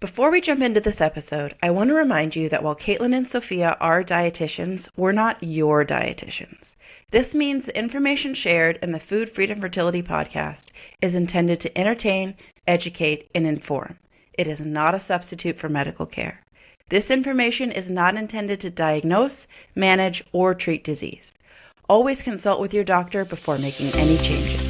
Before we jump into this episode, I want to remind you that while Caitlin and Sophia are dietitians, we're not your dietitians. This means the information shared in the Food Freedom Fertility podcast is intended to entertain, educate, and inform. It is not a substitute for medical care. This information is not intended to diagnose, manage, or treat disease. Always consult with your doctor before making any changes.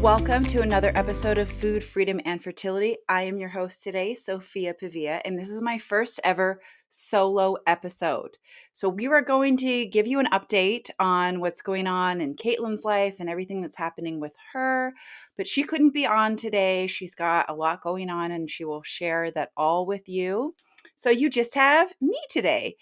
Welcome to another episode of Food, Freedom, and Fertility. I am your host today, Sophia Pavia, and this is my first ever solo episode. So we are going to give you an update on what's going on in Caitlin's life and everything that's happening with her, but she couldn't be on today. She's got a lot going on and she will share that all with you. So you just have me today.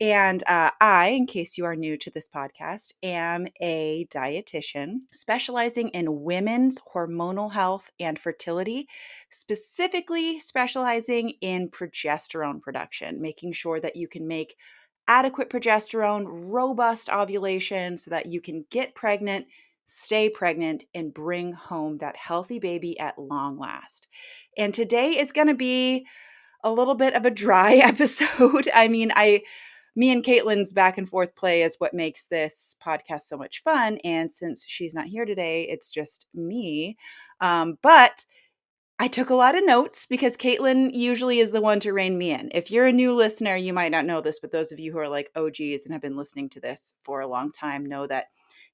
And I, in case you are new to this podcast, am a dietitian specializing in women's hormonal health and fertility, specifically specializing in progesterone production, making sure that you can make adequate progesterone, robust ovulation so that you can get pregnant, stay pregnant, and bring home that healthy baby at long last. And today is going to be a little bit of a dry episode. Me and Caitlin's back and forth play is what makes this podcast so much fun. And since she's not here today, it's just me. But I took a lot of notes because Caitlin usually is the one to rein me in. If you're a new listener, you might not know this, but those of you who are like OGs and have been listening to this for a long time know that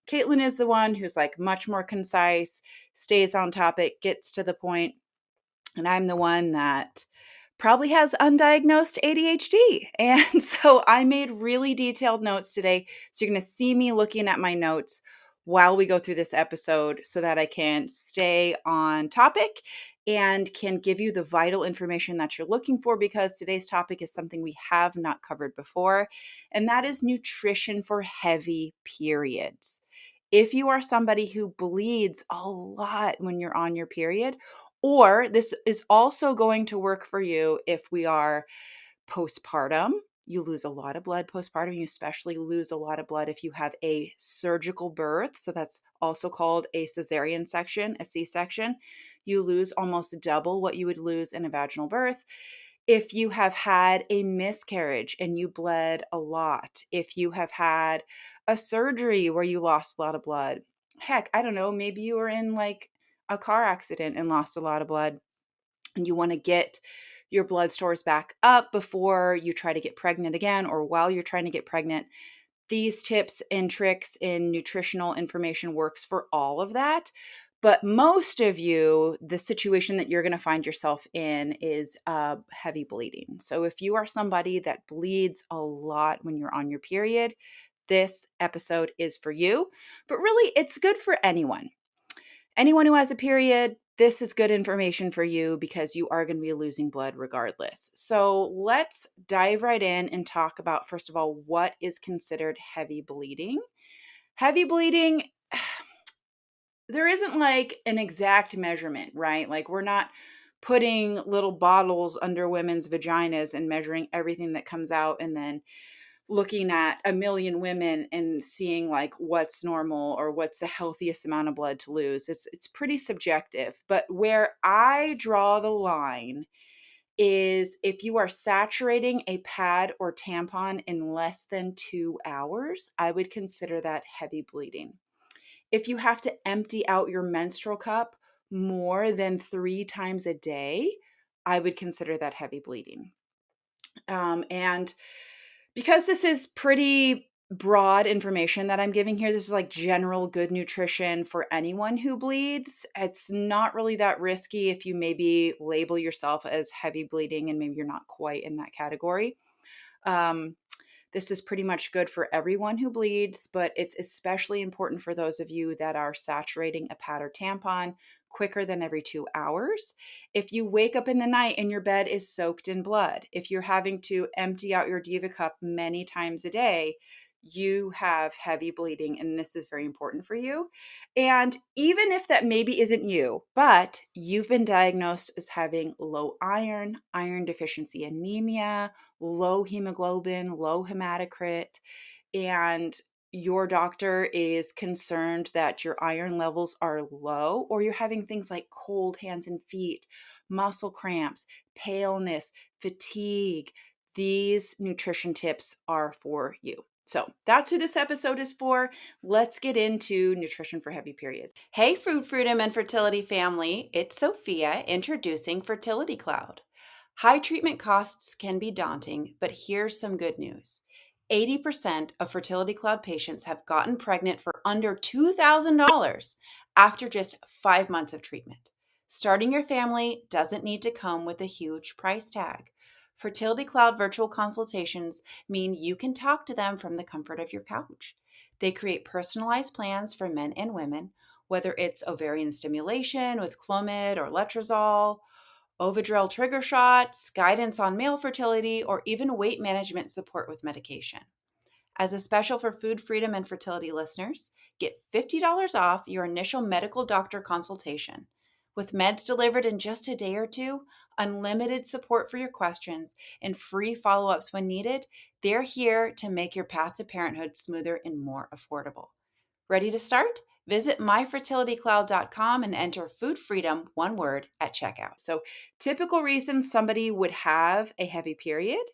Caitlin is the one who's like much more concise, stays on topic, gets to the point. And I'm the one that probably has undiagnosed ADHD. And so I made really detailed notes today. So you're going to see me looking at my notes while we go through this episode so that I can stay on topic and can give you the vital information that you're looking for, because today's topic is something we have not covered before, and that is nutrition for heavy periods. If you are somebody who bleeds a lot when you're on your period, or this is also going to work for you if we are postpartum. You lose a lot of blood postpartum. You especially lose a lot of blood if you have a surgical birth. So that's also called a cesarean section, a C-section. You lose almost double what you would lose in a vaginal birth. If you have had a miscarriage and you bled a lot, if you have had a surgery where you lost a lot of blood, heck, I don't know, maybe you were in like a car accident and lost a lot of blood, and you want to get your blood stores back up before you try to get pregnant again, or while you're trying to get pregnant, these tips and tricks in nutritional information works for all of that. But most of you, the situation that you're going to find yourself in is heavy bleeding. So if you are somebody that bleeds a lot when you're on your period, this episode is for you. But really, it's good for anyone. Anyone who has a period, this is good information for you because you are going to be losing blood regardless. So let's dive right in and talk about, first of all, what is considered heavy bleeding. Heavy bleeding, there isn't like an exact measurement, right? Like we're not putting little bottles under women's vaginas and measuring everything that comes out and then looking at a million women and seeing like what's normal or what's the healthiest amount of blood to lose. It's pretty subjective. But where I draw the line is if you are saturating a pad or tampon in less than 2 hours, I would consider that heavy bleeding. If you have to empty out your menstrual cup more than 3 times a day, I would consider that heavy bleeding. And because this is pretty broad information that I'm giving here, this is like general good nutrition for anyone who bleeds. It's not really that risky if you maybe label yourself as heavy bleeding and maybe you're not quite in that category. This is pretty much good for everyone who bleeds, but it's especially important for those of you that are saturating a pad or tampon quicker than every 2 hours. If you wake up in the night and your bed is soaked in blood, if you're having to empty out your Diva cup many times a day, you have heavy bleeding, and this is very important for you. And even if that maybe isn't you, but you've been diagnosed as having low iron, iron deficiency anemia, low hemoglobin, low hematocrit, and your doctor is concerned that your iron levels are low, or you're having things like cold hands and feet, muscle cramps, paleness, fatigue, these nutrition tips are for you. So that's who this episode is for. Let's get into nutrition for heavy periods. Hey, Food Freedom and Fertility family. It's Sophia introducing Fertility Cloud. High treatment costs can be daunting, but here's some good news. 80% of Fertility Cloud patients have gotten pregnant for under $2,000 after just 5 months of treatment. Starting your family doesn't need to come with a huge price tag. Fertility Cloud virtual consultations mean you can talk to them from the comfort of your couch. They create personalized plans for men and women, whether it's ovarian stimulation with Clomid or Letrozole, Ovidrel trigger shots, guidance on male fertility, or even weight management support with medication. As a special for Food Freedom and Fertility listeners, get $50 off your initial medical doctor consultation. With meds delivered in just a day or two, unlimited support for your questions, and free follow-ups when needed, they're here to make your path to parenthood smoother and more affordable. Ready to start? Visit myfertilitycloud.com and enter Food Freedom, one word, at checkout. So, typical reasons somebody would have a heavy period.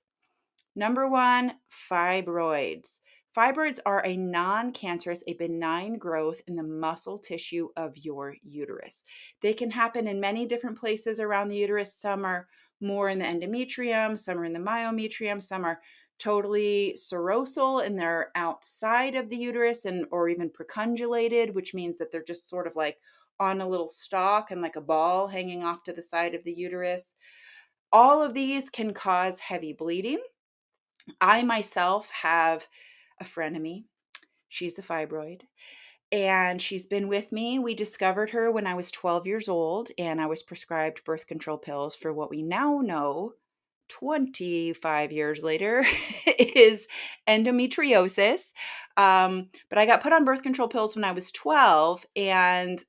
Number one, fibroids. Fibroids are a non-cancerous, a benign growth in the muscle tissue of your uterus. They can happen in many different places around the uterus. Some are more in the endometrium, some are in the myometrium, some are totally serosal and they're outside of the uterus and or even precundulated, which means that they're just sort of like on a little stalk and like a ball hanging off to the side of the uterus. All of these can cause heavy bleeding. I myself have a frenemy. She's a fibroid and she's been with me. We discovered her when I was 12 years old and I was prescribed birth control pills for what we now know 25 years later is endometriosis. But I got put on birth control pills when I was 12, and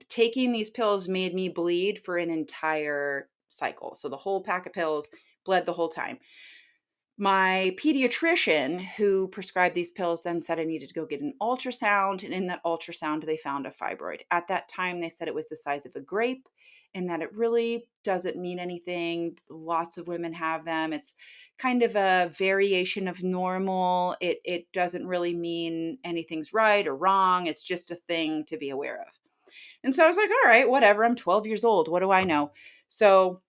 taking these pills made me bleed for an entire cycle. So the whole pack of pills bled the whole time. My pediatrician who prescribed these pills then said I needed to go get an ultrasound, and in that ultrasound they found a fibroid. At that time they said it was the size of a grape and that it really doesn't mean anything. Lots of women have them. It's kind of a variation of normal. It doesn't really mean anything's right or wrong. It's just a thing to be aware of. And so I was like, all right, whatever. I'm 12 years old. What do I know? So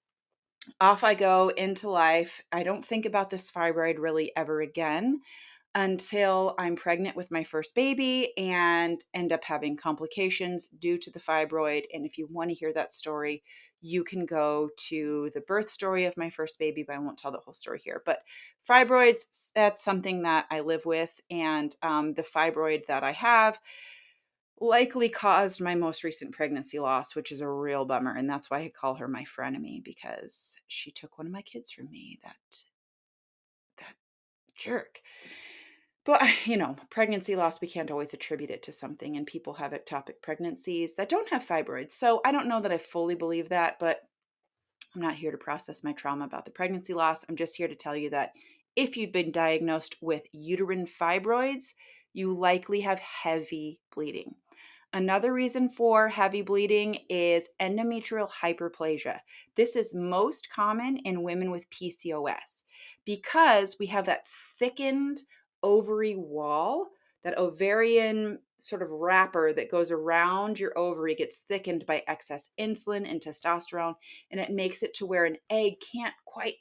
off I go into life. I don't think about this fibroid really ever again until I'm pregnant with my first baby and end up having complications due to the fibroid. And if you want to hear that story, you can go to the birth story of my first baby, but I won't tell the whole story here. But fibroids, that's something that I live with. And the fibroid that I have likely caused my most recent pregnancy loss, which is a real bummer. And that's why I call her my frenemy, because she took one of my kids from me, that jerk. But, pregnancy loss, we can't always attribute it to something. And people have ectopic pregnancies that don't have fibroids. So I don't know that I fully believe that, but I'm not here to process my trauma about the pregnancy loss. I'm just here to tell you that if you've been diagnosed with uterine fibroids, you likely have heavy bleeding. Another reason for heavy bleeding is endometrial hyperplasia. This is most common in women with PCOS because we have that thickened ovary wall, that ovarian sort of wrapper that goes around your ovary gets thickened by excess insulin and testosterone, and it makes it to where an egg can't quite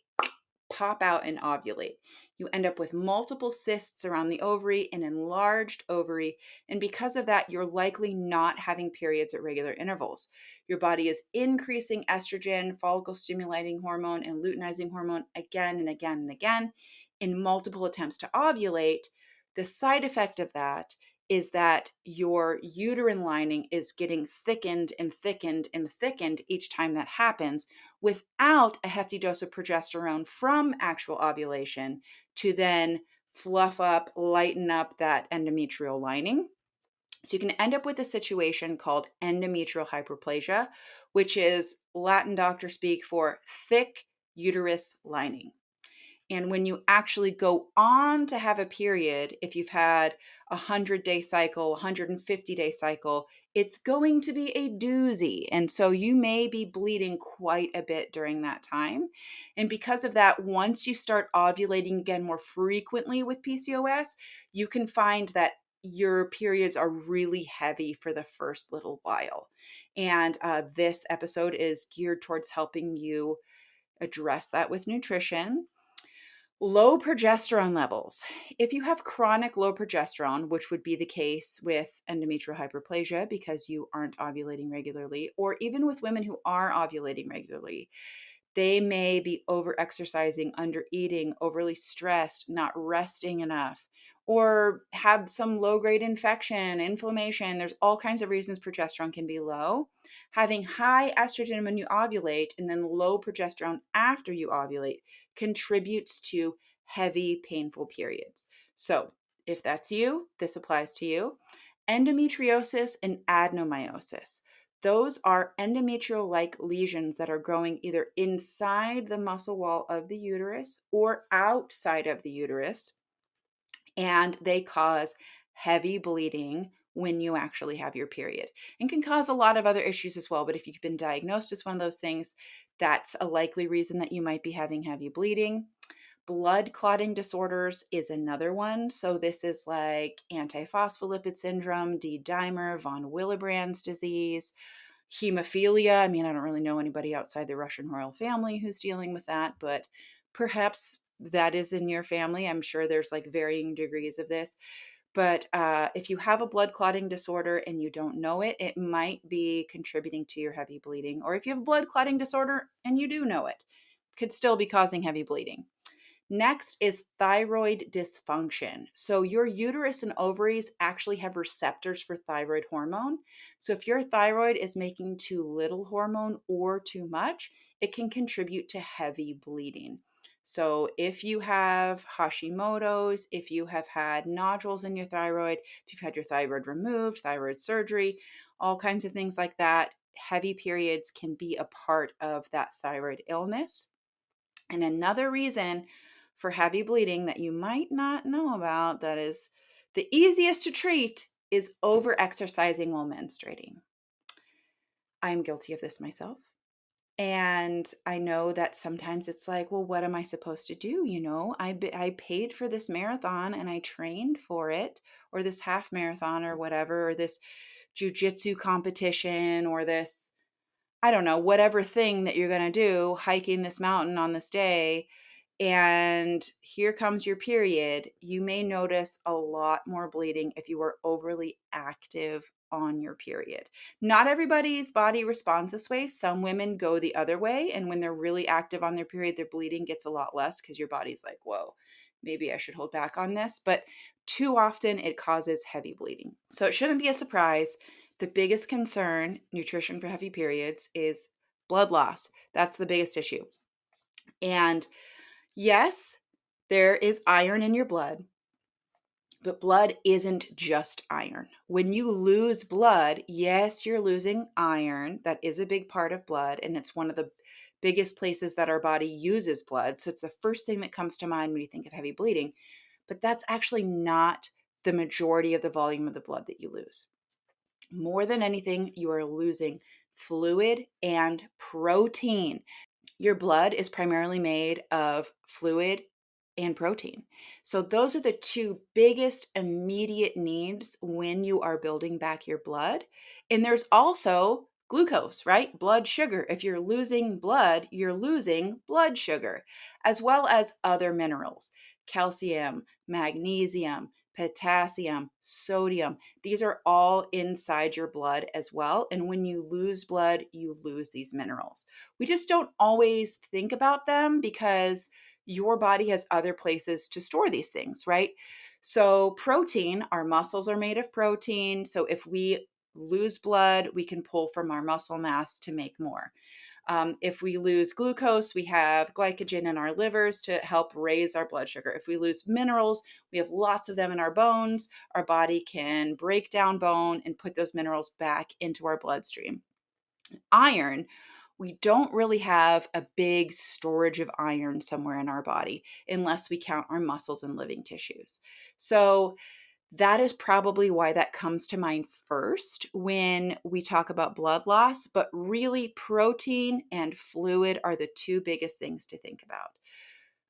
pop out and ovulate. You end up with multiple cysts around the ovary, an enlarged ovary, and because of that, you're likely not having periods at regular intervals. Your body is increasing estrogen, follicle stimulating hormone, and luteinizing hormone again and again and again in multiple attempts to ovulate. The side effect of that is that your uterine lining is getting thickened and thickened and thickened each time that happens without a hefty dose of progesterone from actual ovulation to then fluff up, lighten up that endometrial lining. So you can end up with a situation called endometrial hyperplasia, which is Latin doctor speak for thick uterus lining. And when you actually go on to have a period, if you've had a 100-day cycle, 150-day cycle, it's going to be a doozy. And so you may be bleeding quite a bit during that time. And because of that, once you start ovulating again more frequently with PCOS, you can find that your periods are really heavy for the first little while. And this episode is geared towards helping you address that with nutrition. Low progesterone levels. If you have chronic low progesterone, which would be the case with endometrial hyperplasia because you aren't ovulating regularly, or even with women who are ovulating regularly, they may be over exercising, under eating, overly stressed, not resting enough, or have some low grade infection, inflammation. There's all kinds of reasons progesterone can be low. Having high estrogen when you ovulate and then low progesterone after you ovulate contributes to heavy, painful periods. So, if that's you, this applies to you. Endometriosis and adenomyosis. Those are endometrial like lesions that are growing either inside the muscle wall of the uterus or outside of the uterus, and they cause heavy bleeding when you actually have your period and can cause a lot of other issues as well. But if you've been diagnosed with one of those things, that's a likely reason that you might be having heavy bleeding. Blood clotting disorders is another one. So this is like antiphospholipid syndrome, D-dimer, von Willebrand's disease, hemophilia. I mean, I don't really know anybody outside the Russian royal family who's dealing with that, but perhaps that is in your family. I'm sure there's like varying degrees of this. But if you have a blood clotting disorder and you don't know it, it might be contributing to your heavy bleeding. Or if you have a blood clotting disorder and you do know it, could still be causing heavy bleeding. Next is thyroid dysfunction. So your uterus and ovaries actually have receptors for thyroid hormone. So if your thyroid is making too little hormone or too much, it can contribute to heavy bleeding. So if you have Hashimoto's, if you have had nodules in your thyroid, if you've had your thyroid removed, thyroid surgery, all kinds of things like that, heavy periods can be a part of that thyroid illness. And another reason for heavy bleeding that you might not know about that is the easiest to treat is over exercising while menstruating. I'm guilty of this myself. And I know that sometimes it's like, well, what am I supposed to do? You know, I paid for this marathon and I trained for it, or this half marathon or whatever, or this jujitsu competition, or this, I don't know, whatever thing that you're going to do, hiking this mountain on this day, and here comes your period, you may notice a lot more bleeding if you are overly active on your period. Not everybody's body responds this way. Some women go the other way, and when they're really active on their period, their bleeding gets a lot less because your body's like, whoa, maybe I should hold back on this. But too often it causes heavy bleeding. So it shouldn't be a surprise. The biggest concern, nutrition for heavy periods, is blood loss. That's the biggest issue. And yes, there is iron in your blood, but blood isn't just iron. When you lose blood, yes, you're losing iron. That is a big part of blood, and it's one of the biggest places that our body uses blood. So it's the first thing that comes to mind when you think of heavy bleeding, but that's actually not the majority of the volume of the blood that you lose. More than anything, you are losing fluid and protein. Your blood is primarily made of fluid and protein. So those are the two biggest immediate needs when you are building back your blood. And there's also glucose, right? Blood sugar. If you're losing blood, you're losing blood sugar, as well as other minerals, calcium, magnesium, potassium, sodium. These are all inside your blood as well. And when you lose blood, you lose these minerals. We just don't always think about them because your body has other places to store these things, right? So, protein, our muscles are made of protein. So, if we lose blood, we can pull from our muscle mass to make more. If we lose glucose, we have glycogen in our livers to help raise our blood sugar. If we lose minerals, we have lots of them in our bones. Our body can break down bone and put those minerals back into our bloodstream. Iron, we don't really have a big storage of iron somewhere in our body unless we count our muscles and living tissues. So that is probably why that comes to mind first when we talk about blood loss, but really protein and fluid are the two biggest things to think about.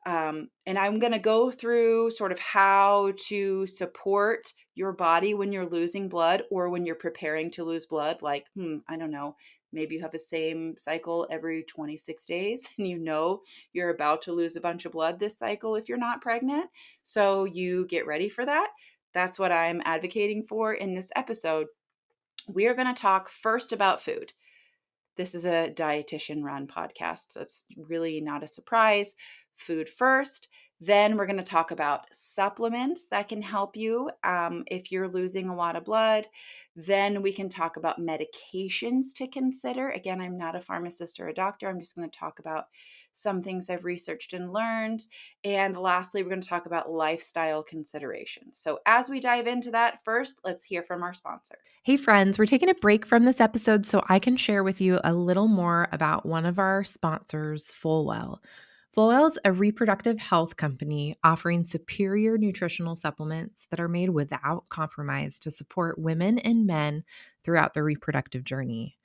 And I'm going to go through sort of how to support your body when you're losing blood or when you're preparing to lose blood. Like, I don't know, maybe you have the same cycle every 26 days and you know you're about to lose a bunch of blood this cycle if you're not pregnant. So you get ready for that. That's what I'm advocating for in this episode. We are going to talk first about food. This is a dietitian run podcast, so it's really not a surprise. Food first. Then we're going to talk about supplements that can help you if you're losing a lot of blood. Then we can talk about medications to consider. Again, I'm not a pharmacist or a doctor. I'm just going to talk about some things I've researched and learned. And lastly, we're going to talk about lifestyle considerations. So as we dive into that, first, let's hear from our sponsor. Hey, friends, we're taking a break from this episode so I can share with you a little more about one of our sponsors, Fullwell. Fullwell is a reproductive health company offering superior nutritional supplements that are made without compromise to support women and men throughout their reproductive journey.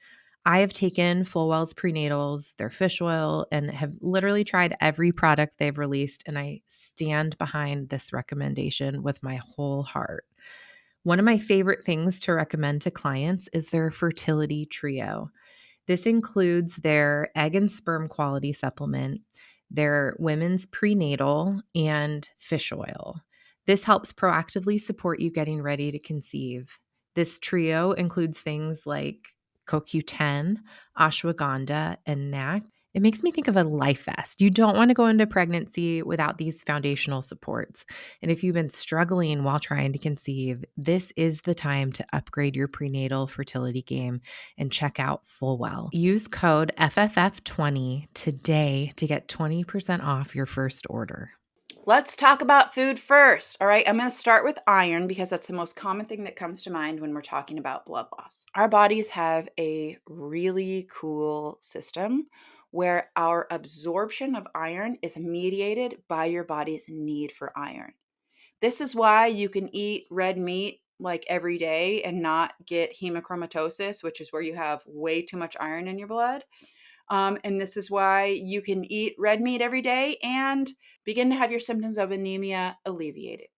I have taken Fullwell's prenatals, their fish oil, and have literally tried every product they've released, and I stand behind this recommendation with my whole heart. One of my favorite things to recommend to clients is their Fertility Trio. This includes their egg and sperm quality supplement, their women's prenatal, and fish oil. This helps proactively support you getting ready to conceive. This trio includes things like CoQ10, ashwagandha, and NAC. It makes me think of a life vest. You don't want to go into pregnancy without these foundational supports. And if you've been struggling while trying to conceive, this is the time to upgrade your prenatal fertility game and check out Fullwell. Use code FFF20 today to get 20% off your first order. Let's talk about food first. All right, I'm going to start with iron because that's the most common thing that comes to mind when we're talking about blood loss. Our bodies have a really cool system where our absorption of iron is mediated by your body's need for iron. This is why you can eat red meat like every day and not get hemochromatosis, which is where you have way too much iron in your blood. And this is why you can eat red meat every day and begin to have your symptoms of anemia alleviated.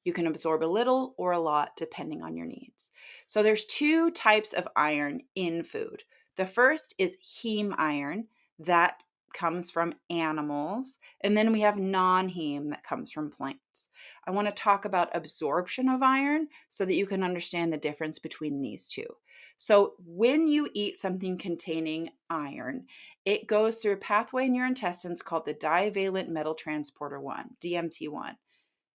You can absorb a little or a lot depending on your needs. So there's two types of iron in food. The first is heme iron that comes from animals, and then we have non-heme that comes from plants. I want to talk about absorption of iron so that you can understand the difference between these two. So when you eat something containing iron, it goes through a pathway in your intestines called the divalent metal transporter 1, DMT1.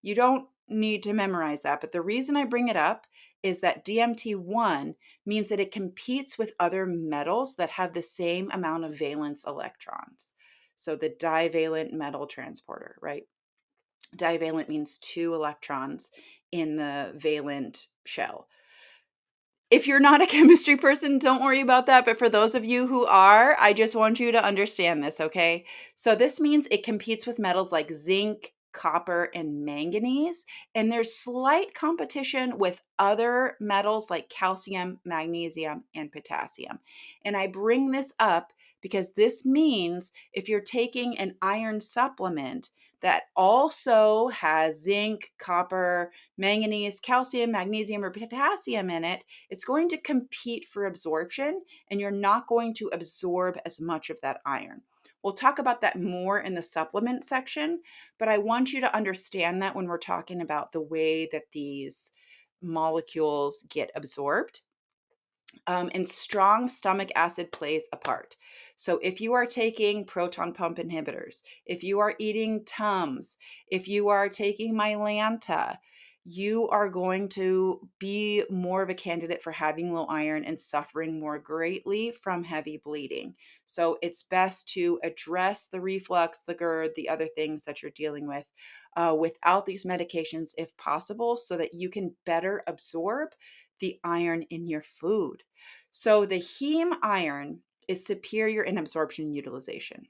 You don't need to memorize that, but the reason I bring it up is that DMT1 means that it competes with other metals that have the same amount of valence electrons. So the divalent metal transporter, right? Divalent means 2 electrons in the valent shell. If you're not a chemistry person, don't worry about that. But for those of you who are, I just want you to understand this, okay? So this means it competes with metals like zinc, copper, and manganese. And there's slight competition with other metals like calcium, magnesium, and potassium. And I bring this up because this means if you're taking an iron supplement that also has zinc, copper, manganese, calcium, magnesium, or potassium in it, it's going to compete for absorption and you're not going to absorb as much of that iron. We'll talk about that more in the supplement section, but I want you to understand that when we're talking about the way that these molecules get absorbed. And strong stomach acid plays a part. So if you are taking proton pump inhibitors, if you are eating Tums, if you are taking Mylanta, you are going to be more of a candidate for having low iron and suffering more greatly from heavy bleeding. So it's best to address the reflux, the GERD, the other things that you're dealing with without these medications if possible, so that you can better absorb the iron in your food. So the heme iron is superior in absorption and utilization.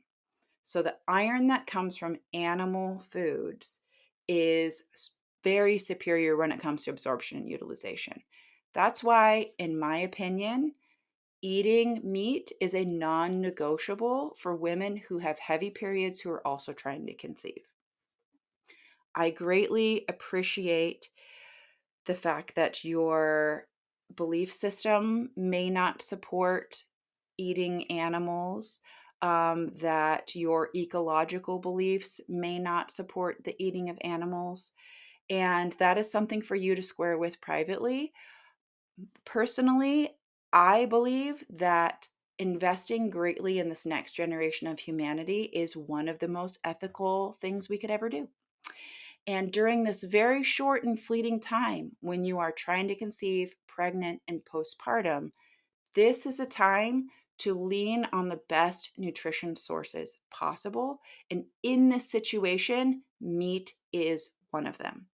So the iron that comes from animal foods is very superior when it comes to absorption and utilization. That's why, in my opinion, eating meat is a non-negotiable for women who have heavy periods who are also trying to conceive. I greatly appreciate the fact that your belief system may not support eating animals, that your ecological beliefs may not support the eating of animals. And that is something for you to square with privately. Personally, I believe that investing greatly in this next generation of humanity is one of the most ethical things we could ever do. And during this very short and fleeting time when you are trying to conceive, pregnant, and postpartum, this is a time to lean on the best nutrition sources possible. And in this situation, meat is one of them.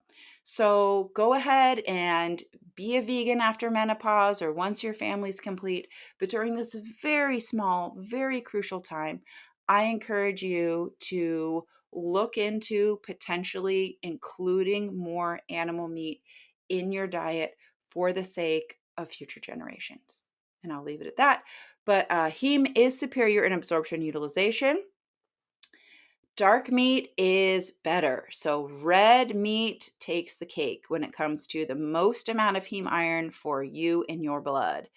So go ahead and be a vegan after menopause or once your family's complete. But during this very small, very crucial time, I encourage you to look into potentially including more animal meat in your diet for the sake of future generations. And I'll leave it at that. But heme is superior in absorption utilization. Dark meat is better. So red meat takes the cake when it comes to the most amount of heme iron for you in your blood.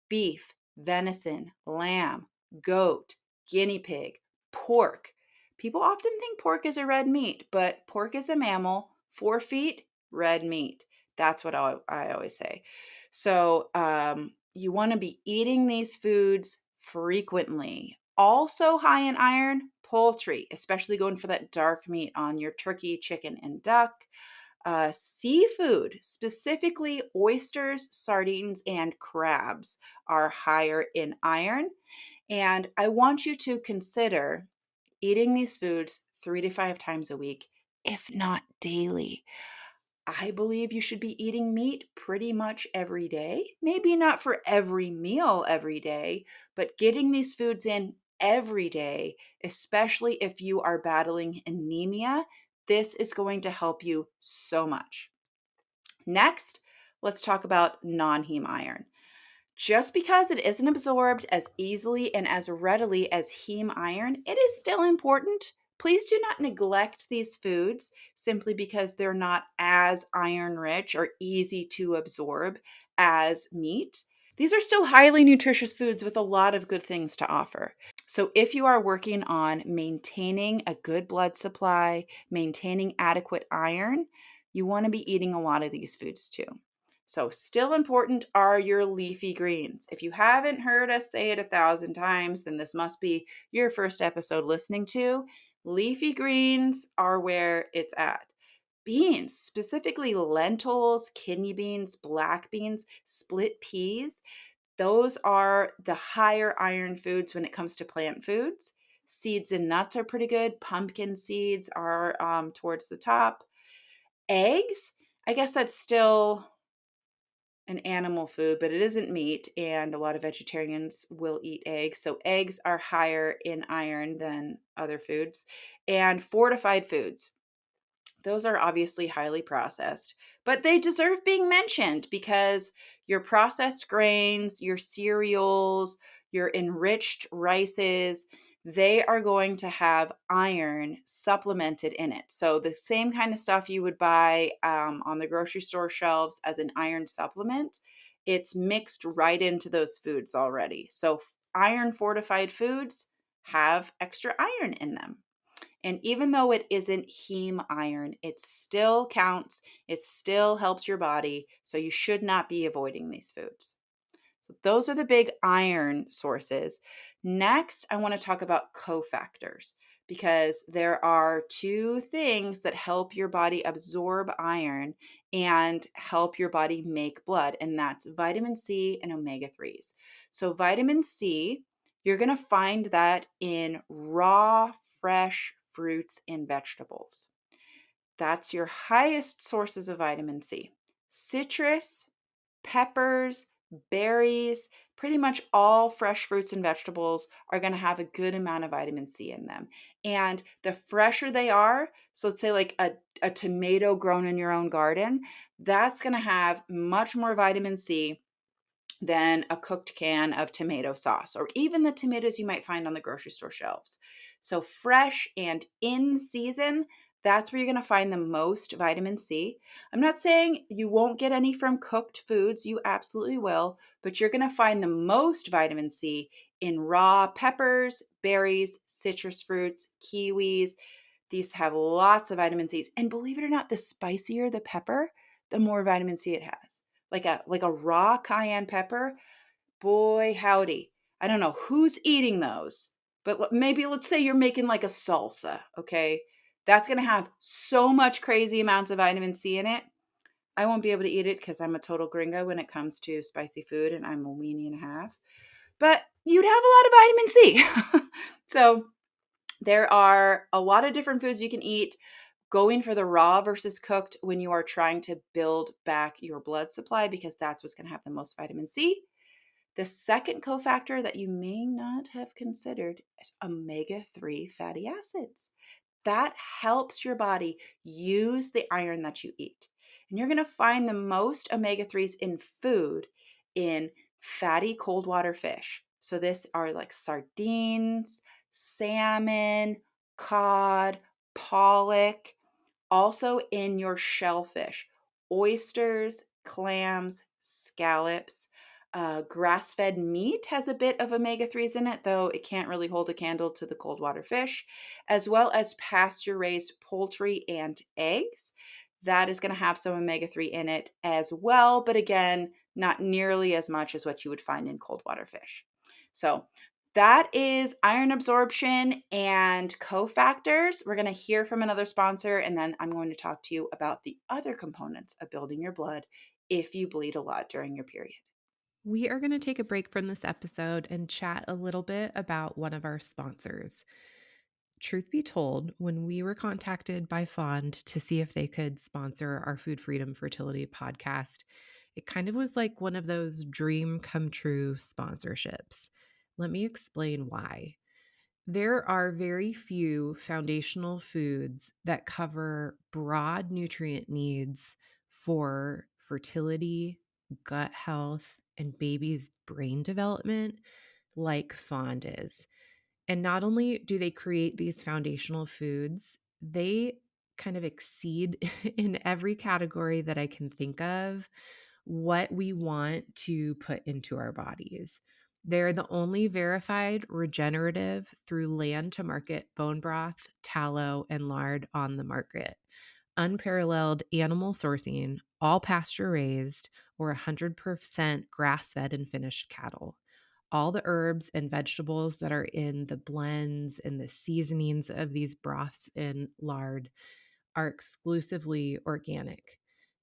Beef, venison, lamb, goat, guinea pig, pork. People often think pork is a red meat, but pork is a mammal, 4 feet, red meat. That's what I always say. So you want to be eating these foods frequently. Also high in iron, poultry, especially going for that dark meat on your turkey, chicken, and duck. Seafood, specifically oysters, sardines, and crabs, are higher in iron. And I want you to consider eating these foods 3 to 5 times a week, if not daily. I believe you should be eating meat pretty much every day. Maybe not for every meal every day, but getting these foods in every day, especially if you are battling anemia, this is going to help you so much. Next, let's talk about non heme iron. Just because it isn't absorbed as easily and as readily as heme iron, it is still important. Please do not neglect these foods simply because they're not as iron rich or easy to absorb as meat. These are still highly nutritious foods with a lot of good things to offer. So, if you are working on maintaining a good blood supply, maintaining adequate iron, you want to be eating a lot of these foods too. So, still important are your leafy greens. If you haven't heard us say it 1,000 times, then this must be your first episode listening to. Leafy greens are where it's at. Beans, specifically lentils, kidney beans, black beans, split peas, those are the higher iron foods when it comes to plant foods. Seeds and nuts are pretty good. Pumpkin seeds are towards the top. Eggs, I guess that's still an animal food, but it isn't meat, and a lot of vegetarians will eat eggs. So eggs are higher in iron than other foods. And fortified foods, those are obviously highly processed, but they deserve being mentioned because your processed grains, your cereals, your enriched rices, they are going to have iron supplemented in it. So, the same kind of stuff you would buy on the grocery store shelves as an iron supplement, it's mixed right into those foods already. So, iron fortified foods have extra iron in them. And even though it isn't heme iron, it still counts. It still helps your body. So you should not be avoiding these foods. So those are the big iron sources. Next, I want to talk about cofactors because there are two things that help your body absorb iron and help your body make blood, and that's vitamin C and omega 3s. So, vitamin C, you're going to find that in raw, fresh fruits and vegetables. That's your highest sources of vitamin C. Citrus, peppers, berries, pretty much all fresh fruits and vegetables are going to have a good amount of vitamin C in them. And the fresher they are, so let's say like a tomato grown in your own garden, that's going to have much more vitamin C than a cooked can of tomato sauce or even the tomatoes you might find on the grocery store shelves. So, fresh and in season, that's where you're going to find the most vitamin C. I'm not saying you won't get any from cooked foods, you absolutely will, but you're going to find the most vitamin C in raw peppers, berries, citrus fruits, kiwis. These have lots of vitamin C's. And believe it or not, the spicier the pepper, the more vitamin C it has. Like a raw cayenne pepper, boy howdy. I don't know who's eating those, but maybe let's say you're making like a salsa, okay? That's going to have so much crazy amounts of vitamin C in it. I won't be able to eat it because I'm a total gringo when it comes to spicy food and I'm a weenie and a half. But you'd have a lot of vitamin C. So there are a lot of different foods you can eat. Going for the raw versus cooked when you are trying to build back your blood supply because that's what's going to have the most vitamin C. The second cofactor that you may not have considered is omega-3 fatty acids. That helps your body use the iron that you eat. And you're going to find the most omega-3s in food in fatty cold water fish. So this are like sardines, salmon, cod, pollock, also in your shellfish, oysters, clams, scallops. Grass fed meat has a bit of omega 3s in it, though it can't really hold a candle to the cold water fish, as well as pasture raised poultry and eggs. That is going to have some omega 3 in it as well, but again, not nearly as much as what you would find in cold water fish. So, that is iron absorption and cofactors. We're going to hear from another sponsor, and then I'm going to talk to you about the other components of building your blood if you bleed a lot during your period. We are going to take a break from this episode and chat a little bit about one of our sponsors. Truth be told, when we were contacted by Fond to see if they could sponsor our Food Freedom Fertility podcast, it kind of was like one of those dream come true sponsorships. Let me explain why. There are very few foundational foods that cover broad nutrient needs for fertility, gut health, and baby's brain development like Fond is. And not only do they create these foundational foods, they kind of exceed in every category that I can think of what we want to put into our bodies. They're the only verified regenerative through land to market bone broth, tallow, and lard on the market. Unparalleled animal sourcing, all pasture raised or 100% grass fed and finished cattle. All the herbs and vegetables that are in the blends and the seasonings of these broths and lard are exclusively organic.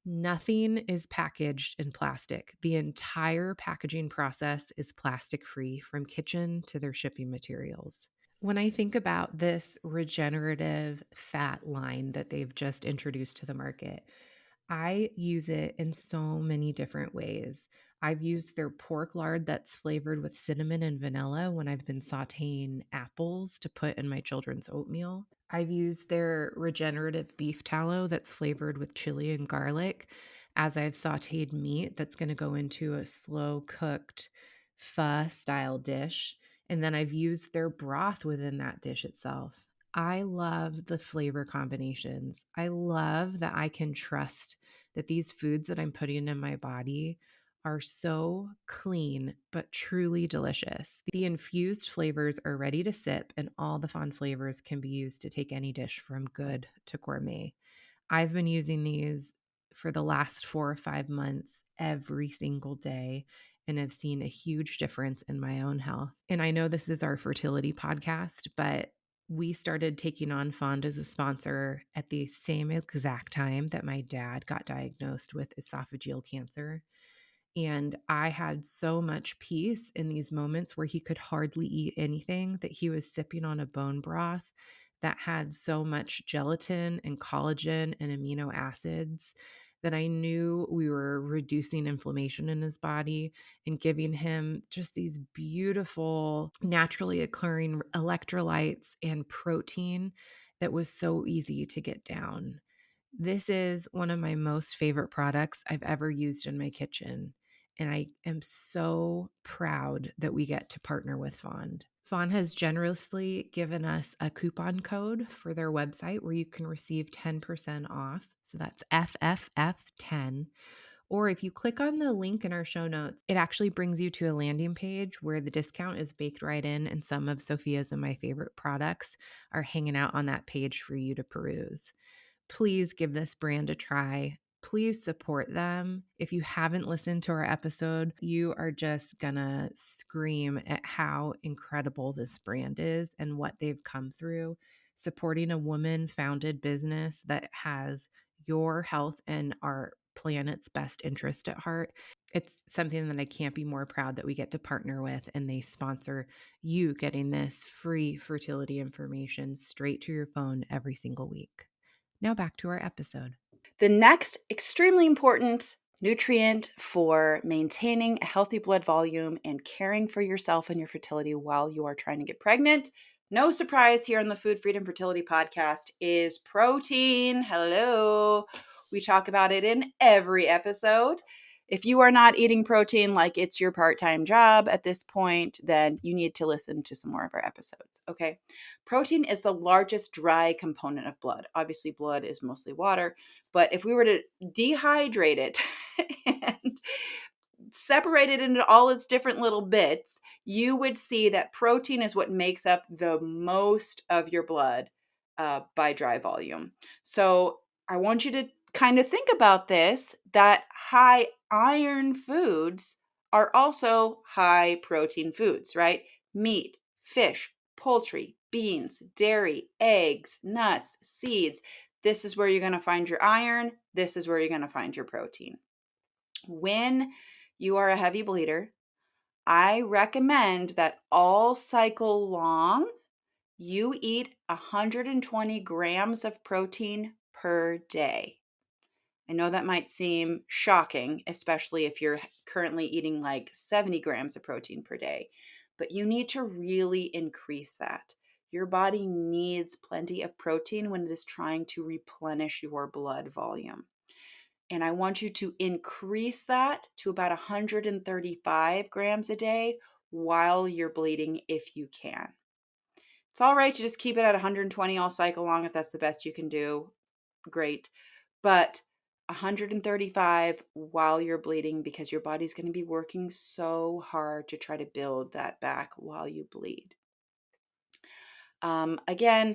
Nothing is packaged in plastic. The entire packaging process is plastic free from kitchen to their shipping materials. When I think about this regenerative fat line that they've just introduced to the market, I use it in so many different ways. I've used their pork lard that's flavored with cinnamon and vanilla when I've been sauteing apples to put in my children's oatmeal. I've used their regenerative beef tallow that's flavored with chili and garlic as I've sauteed meat that's going to go into a slow cooked pho style dish. And then I've used their broth within that dish itself. I love the flavor combinations. I love that I can trust that these foods that I'm putting in my body are so clean but truly delicious. The infused flavors are ready to sip, and all the fun flavors can be used to take any dish from good to gourmet. I've been using these for the last 4 or 5 months every single day and have seen a huge difference in my own health. And I know this is our fertility podcast, but we started taking on Fond as a sponsor at the same exact time that my dad got diagnosed with esophageal cancer. And I had so much peace in these moments where he could hardly eat anything that he was sipping on a bone broth that had so much gelatin and collagen and amino acids that I knew we were reducing inflammation in his body and giving him just these beautiful, naturally occurring electrolytes and protein that was so easy to get down. This is one of my most favorite products I've ever used in my kitchen, and I am so proud that we get to partner with Fond. Fond has generously given us a coupon code for their website where you can receive 10% off. So that's FFF10. Or if you click on the link in our show notes, it actually brings you to a landing page where the discount is baked right in, and some of Sophia's and my favorite products are hanging out on that page for you to peruse. Please give this brand a try. Please support them. If you haven't listened to our episode, you are just gonna scream at how incredible this brand is and what they've come through, supporting a woman founded business that has your health and our planet's best interest at heart. It's something that I can't be more proud that we get to partner with, and they sponsor you getting this free fertility information straight to your phone every single week. Now back to our episode. The next extremely important nutrient for maintaining a healthy blood volume and caring for yourself and your fertility while you are trying to get pregnant, no surprise here on the Food Freedom Fertility Podcast, is protein. Hello. We talk about it in every episode. If you are not eating protein like it's your part-time job at this point, then you need to listen to some more of our episodes, okay? Protein is the largest dry component of blood. Obviously, blood is mostly water, but if we were to dehydrate it and separate it into all its different little bits, you would see that protein is what makes up the most of your blood by dry volume. So I want you to kind of think about this, that high iron foods are also high protein foods, right? Meat, fish, poultry, beans, dairy, eggs, nuts, seeds. This is where you're going to find your iron. This is where you're going to find your protein. When you are a heavy bleeder, I recommend that all cycle long, you eat 120 grams of protein per day. I know that might seem shocking, especially if you're currently eating like 70 grams of protein per day, but you need to really increase that. Your body needs plenty of protein when it is trying to replenish your blood volume. And I want you to increase that to about 135 grams a day while you're bleeding if you can. It's all right to just keep it at 120 all cycle long if that's the best you can do. Great. But 135 while you're bleeding, because your body's going to be working so hard to try to build that back while you bleed. Again,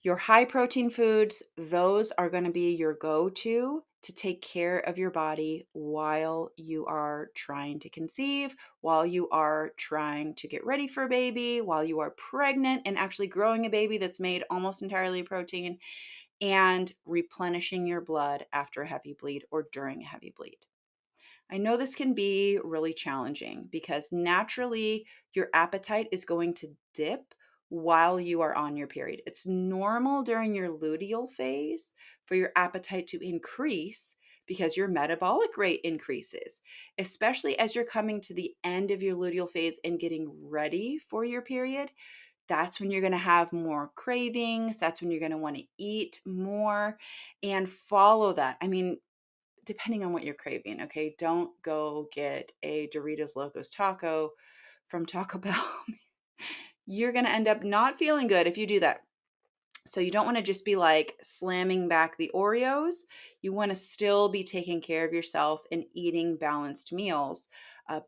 your high protein foods, those are going to be your go-to to take care of your body while you are trying to conceive, while you are trying to get ready for a baby, while you are pregnant and actually growing a baby that's made almost entirely of protein, and replenishing your blood after a heavy bleed or during a heavy bleed. I know this can be really challenging because naturally your appetite is going to dip while you are on your period. It's normal during your luteal phase for your appetite to increase because your metabolic rate increases, especially as you're coming to the end of your luteal phase and getting ready for your period. That's when you're going to have more cravings. That's when you're going to want to eat more and follow that. I mean, depending on what you're craving, okay? Don't go get a Doritos Locos Taco from Taco Bell. You're going to end up not feeling good if you do that. So you don't want to just be like slamming back the Oreos. You want to still be taking care of yourself and eating balanced meals.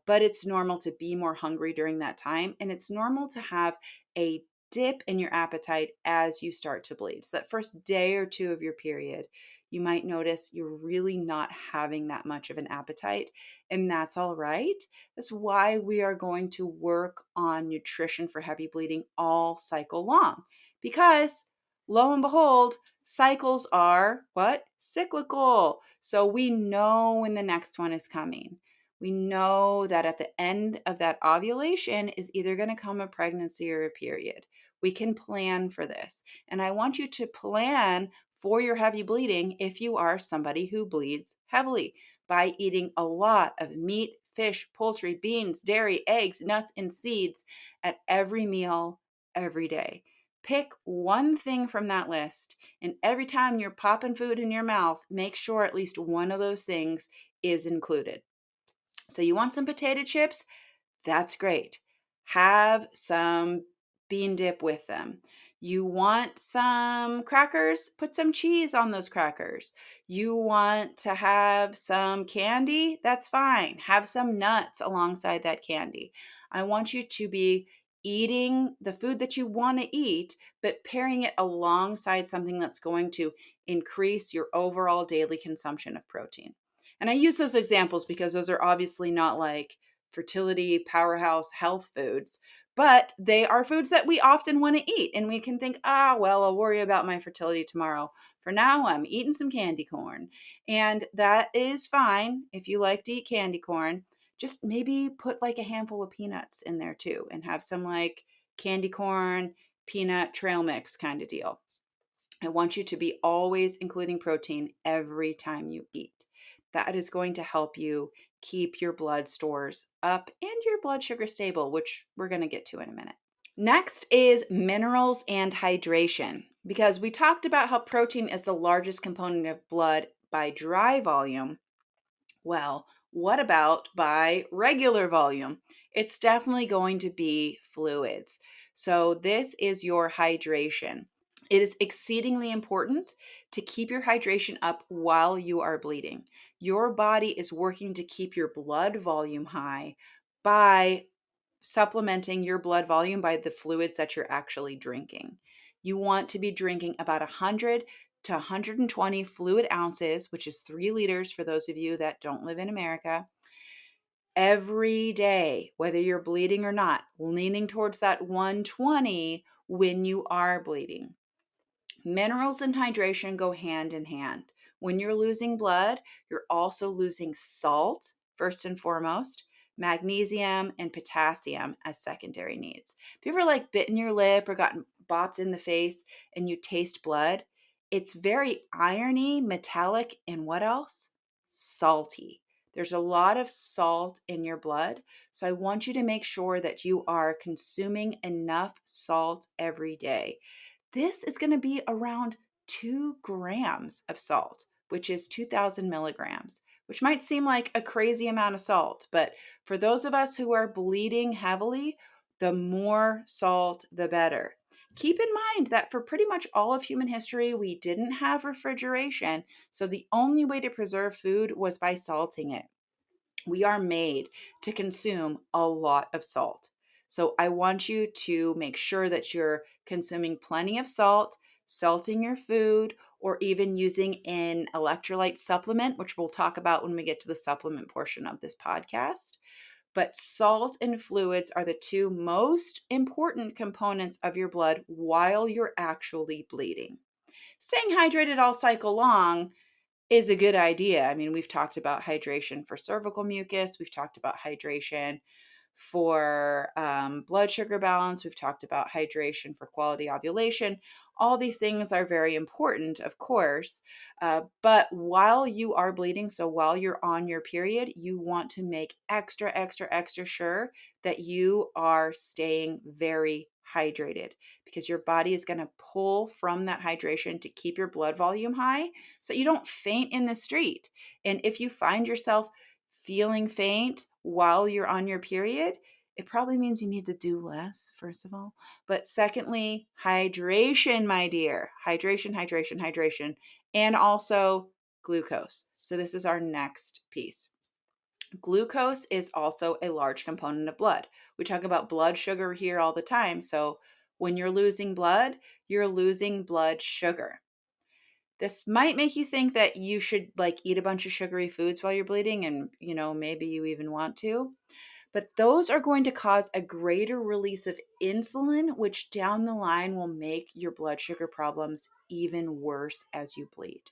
But it's normal to be more hungry during that time. And it's normal to have a dip in your appetite as you start to bleed. So that first day or two of your period, you might notice you're really not having that much of an appetite. And that's all right. That's why we are going to work on nutrition for heavy bleeding all cycle long. Because lo and behold, cycles are what? Cyclical. So we know when the next one is coming. We know that at the end of that ovulation is either going to come a pregnancy or a period. We can plan for this. And I want you to plan for your heavy bleeding if you are somebody who bleeds heavily by eating a lot of meat, fish, poultry, beans, dairy, eggs, nuts, and seeds at every meal every day. Pick one thing from that list, and every time you're popping food in your mouth, make sure at least one of those things is included. So, you want some potato chips? That's great. Have some bean dip with them. You want some crackers? Put some cheese on those crackers. You want to have some candy? That's fine. Have some nuts alongside that candy. I want you to be eating the food that you want to eat, but pairing it alongside something that's going to increase your overall daily consumption of protein. And I use those examples because those are obviously not like fertility, powerhouse, health foods, but they are foods that we often want to eat. And we can think, well, I'll worry about my fertility tomorrow. For now, I'm eating some candy corn. And that is fine if you like to eat candy corn. Just maybe put like a handful of peanuts in there too and have some like candy corn, peanut trail mix kind of deal. I want you to be always including protein every time you eat. That is going to help you keep your blood stores up and your blood sugar stable, which we're going to get to in a minute. Next is minerals and hydration, because we talked about how protein is the largest component of blood by dry volume. Well, what about by regular volume? It's definitely going to be fluids. So, this is your hydration. It is exceedingly important to keep your hydration up while you are bleeding. Your body is working to keep your blood volume high by supplementing your blood volume by the fluids that you're actually drinking. You want to be drinking about 100 to 120 fluid ounces, which is 3 liters for those of you that don't live in America, every day, whether you're bleeding or not, leaning towards that 120 when you are bleeding. Minerals and hydration go hand in hand. When you're losing blood, you're also losing salt, first and foremost, magnesium and potassium as secondary needs. If you ever like bitten your lip or gotten bopped in the face and you taste blood, it's very irony, metallic, and what else? Salty. There's a lot of salt in your blood. So I want you to make sure that you are consuming enough salt every day. This is going to be around 2 grams of salt, which is 2,000 milligrams, which might seem like a crazy amount of salt. But for those of us who are bleeding heavily, the more salt, the better. Keep in mind that for pretty much all of human history, we didn't have refrigeration. So the only way to preserve food was by salting it. We are made to consume a lot of salt. So I want you to make sure that you're consuming plenty of salt, salting your food, or even using an electrolyte supplement, which we'll talk about when we get to the supplement portion of this podcast. But salt and fluids are the two most important components of your blood while you're actually bleeding. Staying hydrated all cycle long is a good idea. I mean, we've talked about hydration for cervical mucus. We've talked about hydration for blood sugar balance. We've talked about hydration for quality ovulation. All these things are very important, of course. But while you are bleeding, so while you're on your period, you want to make extra, extra, extra sure that you are staying very hydrated, because your body is going to pull from that hydration to keep your blood volume high so you don't faint in the street. And if you find yourself feeling faint while you're on your period, it probably means you need to do less, first of all. But secondly, hydration, my dear. Hydration, hydration, hydration. And also glucose. So this is our next piece. Glucose is also a large component of blood. We talk about blood sugar here all the time. So when you're losing blood, you're losing blood sugar. This might make you think that you should like eat a bunch of sugary foods while you're bleeding, and maybe you even want to. But those are going to cause a greater release of insulin, which down the line will make your blood sugar problems even worse as you bleed.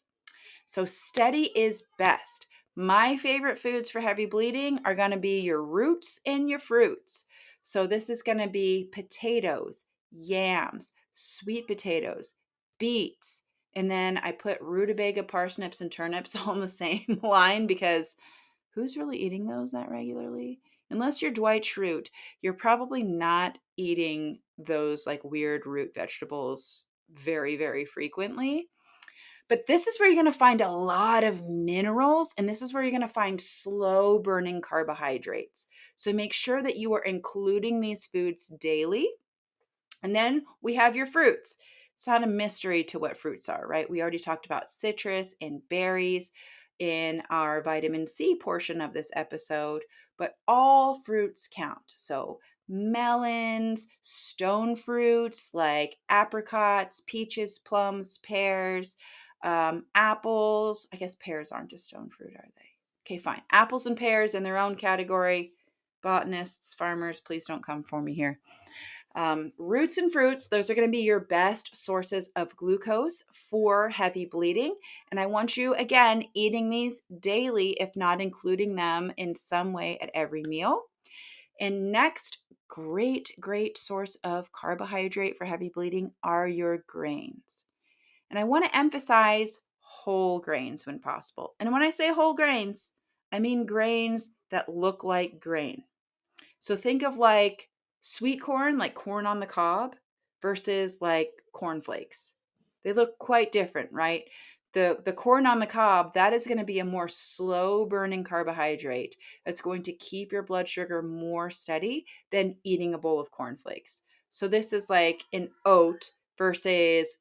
So steady is best. My favorite foods for heavy bleeding are going to be your roots and your fruits. So this is going to be potatoes, yams, sweet potatoes, beets, And then I put rutabaga, parsnips, and turnips all in the same line because who's really eating those that regularly? Unless you're Dwight Schrute, you're probably not eating those like weird root vegetables very, very frequently. But this is where you're going to find a lot of minerals, and this is where you're going to find slow burning carbohydrates. So make sure that you are including these foods daily. And then we have your fruits. It's not a mystery to what fruits are, right? We already talked about citrus and berries in our vitamin C portion of this episode, but all fruits count. So, melons, stone fruits like apricots, peaches, plums, pears, apples. I guess pears aren't a stone fruit, are they? Okay, fine. Apples and pears in their own category. Botanists, farmers, please don't come for me here. Roots and fruits, those are going to be your best sources of glucose for heavy bleeding. And I want you, again, eating these daily, if not including them in some way at every meal. And next, great source of carbohydrate for heavy bleeding are your grains. And I want to emphasize whole grains when possible. And when I say whole grains, I mean grains that look like grain. So think of like sweet corn, like corn on the cob, versus like cornflakes. They look quite different, right? The corn on the cob, that is going to be a more slow burning carbohydrate. It's going to keep your blood sugar more steady than eating a bowl of cornflakes. So this is like an oat versus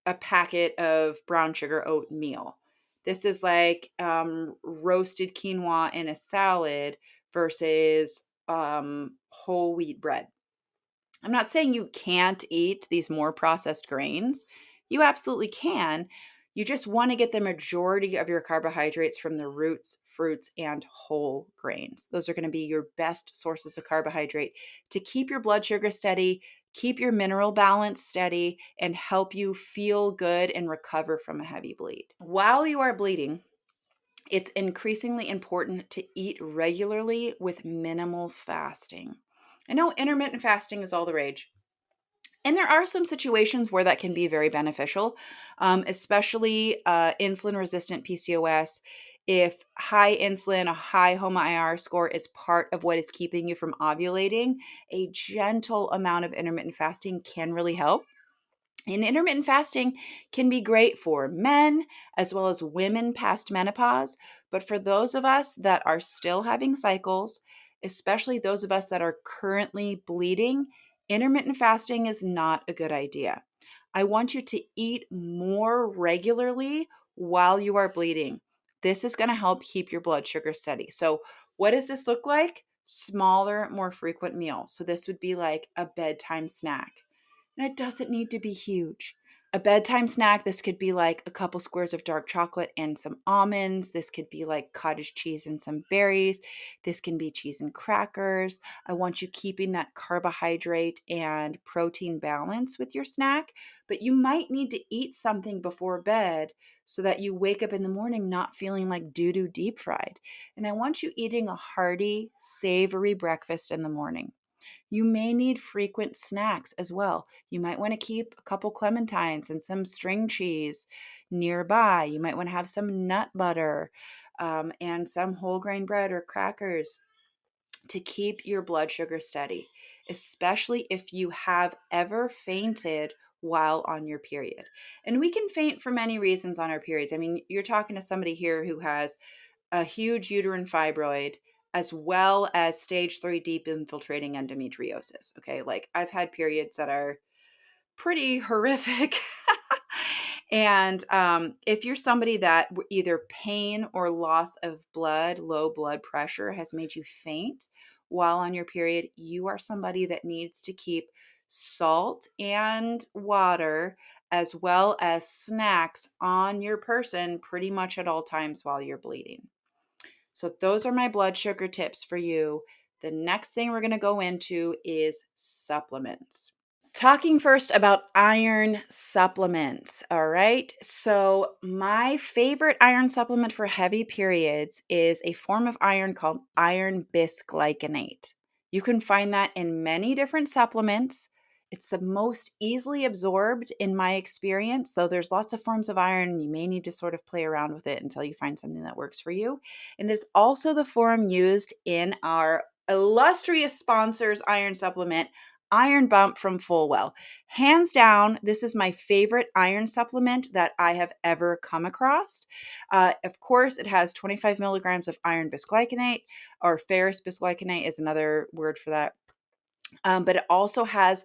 a packet of brown sugar oatmeal. This is like roasted quinoa in a salad versus whole wheat bread. I'm not saying you can't eat these more processed grains. You absolutely can. You just want to get the majority of your carbohydrates from the roots, fruits, and whole grains. Those are going to be your best sources of carbohydrate to keep your blood sugar steady, keep your mineral balance steady, and help you feel good and recover from a heavy bleed. While you are bleeding, it's increasingly important to eat regularly with minimal fasting. I know intermittent fasting is all the rage. And there are some situations where that can be very beneficial, especially insulin resistant PCOS. If high insulin, a high HOMA-IR score is part of what is keeping you from ovulating, a gentle amount of intermittent fasting can really help. And intermittent fasting can be great for men as well as women past menopause. But for those of us that are still having cycles, especially those of us that are currently bleeding, intermittent fasting is not a good idea. I want you to eat more regularly while you are bleeding. This is going to help keep your blood sugar steady. So, what does this look like? Smaller, more frequent meals. So, this would be like a bedtime snack. And it doesn't need to be huge. A bedtime snack, this could be like a couple squares of dark chocolate and some almonds. This could be like cottage cheese and some berries. This can be cheese and crackers. I want you keeping that carbohydrate and protein balance with your snack, but you might need to eat something before bed so that you wake up in the morning not feeling like doo-doo deep fried. And I want you eating a hearty, savory breakfast in the morning. You may need frequent snacks as well. You might want to keep a couple clementines and some string cheese nearby. You might want to have some nut butter and some whole grain bread or crackers to keep your blood sugar steady, especially if you have ever fainted while on your period. And we can faint for many reasons on our periods. I mean, you're talking to somebody here who has a huge uterine fibroid, as well as stage 3 deep infiltrating endometriosis. Okay. Like I've had periods that are pretty horrific. And if you're somebody that either pain or loss of blood, low blood pressure has made you faint while on your period, you are somebody that needs to keep salt and water as well as snacks on your person pretty much at all times while you're bleeding. So, those are my blood sugar tips for you. The next thing we're going to go into is supplements. Talking first about iron supplements. All right. So, my favorite iron supplement for heavy periods is a form of iron called iron bisglycinate. You can find that in many different supplements, It's the most easily absorbed in my experience, though there's lots of forms of iron and you may need to sort of play around with it until you find something that works for you. And it's also the form used in our illustrious sponsors iron supplement, Iron Bump from Fullwell. Hands down, this is my favorite iron supplement that I have ever come across. Of course, it has 25 milligrams of iron bisglycinate, or ferrous bisglycinate is another word for that. But it also has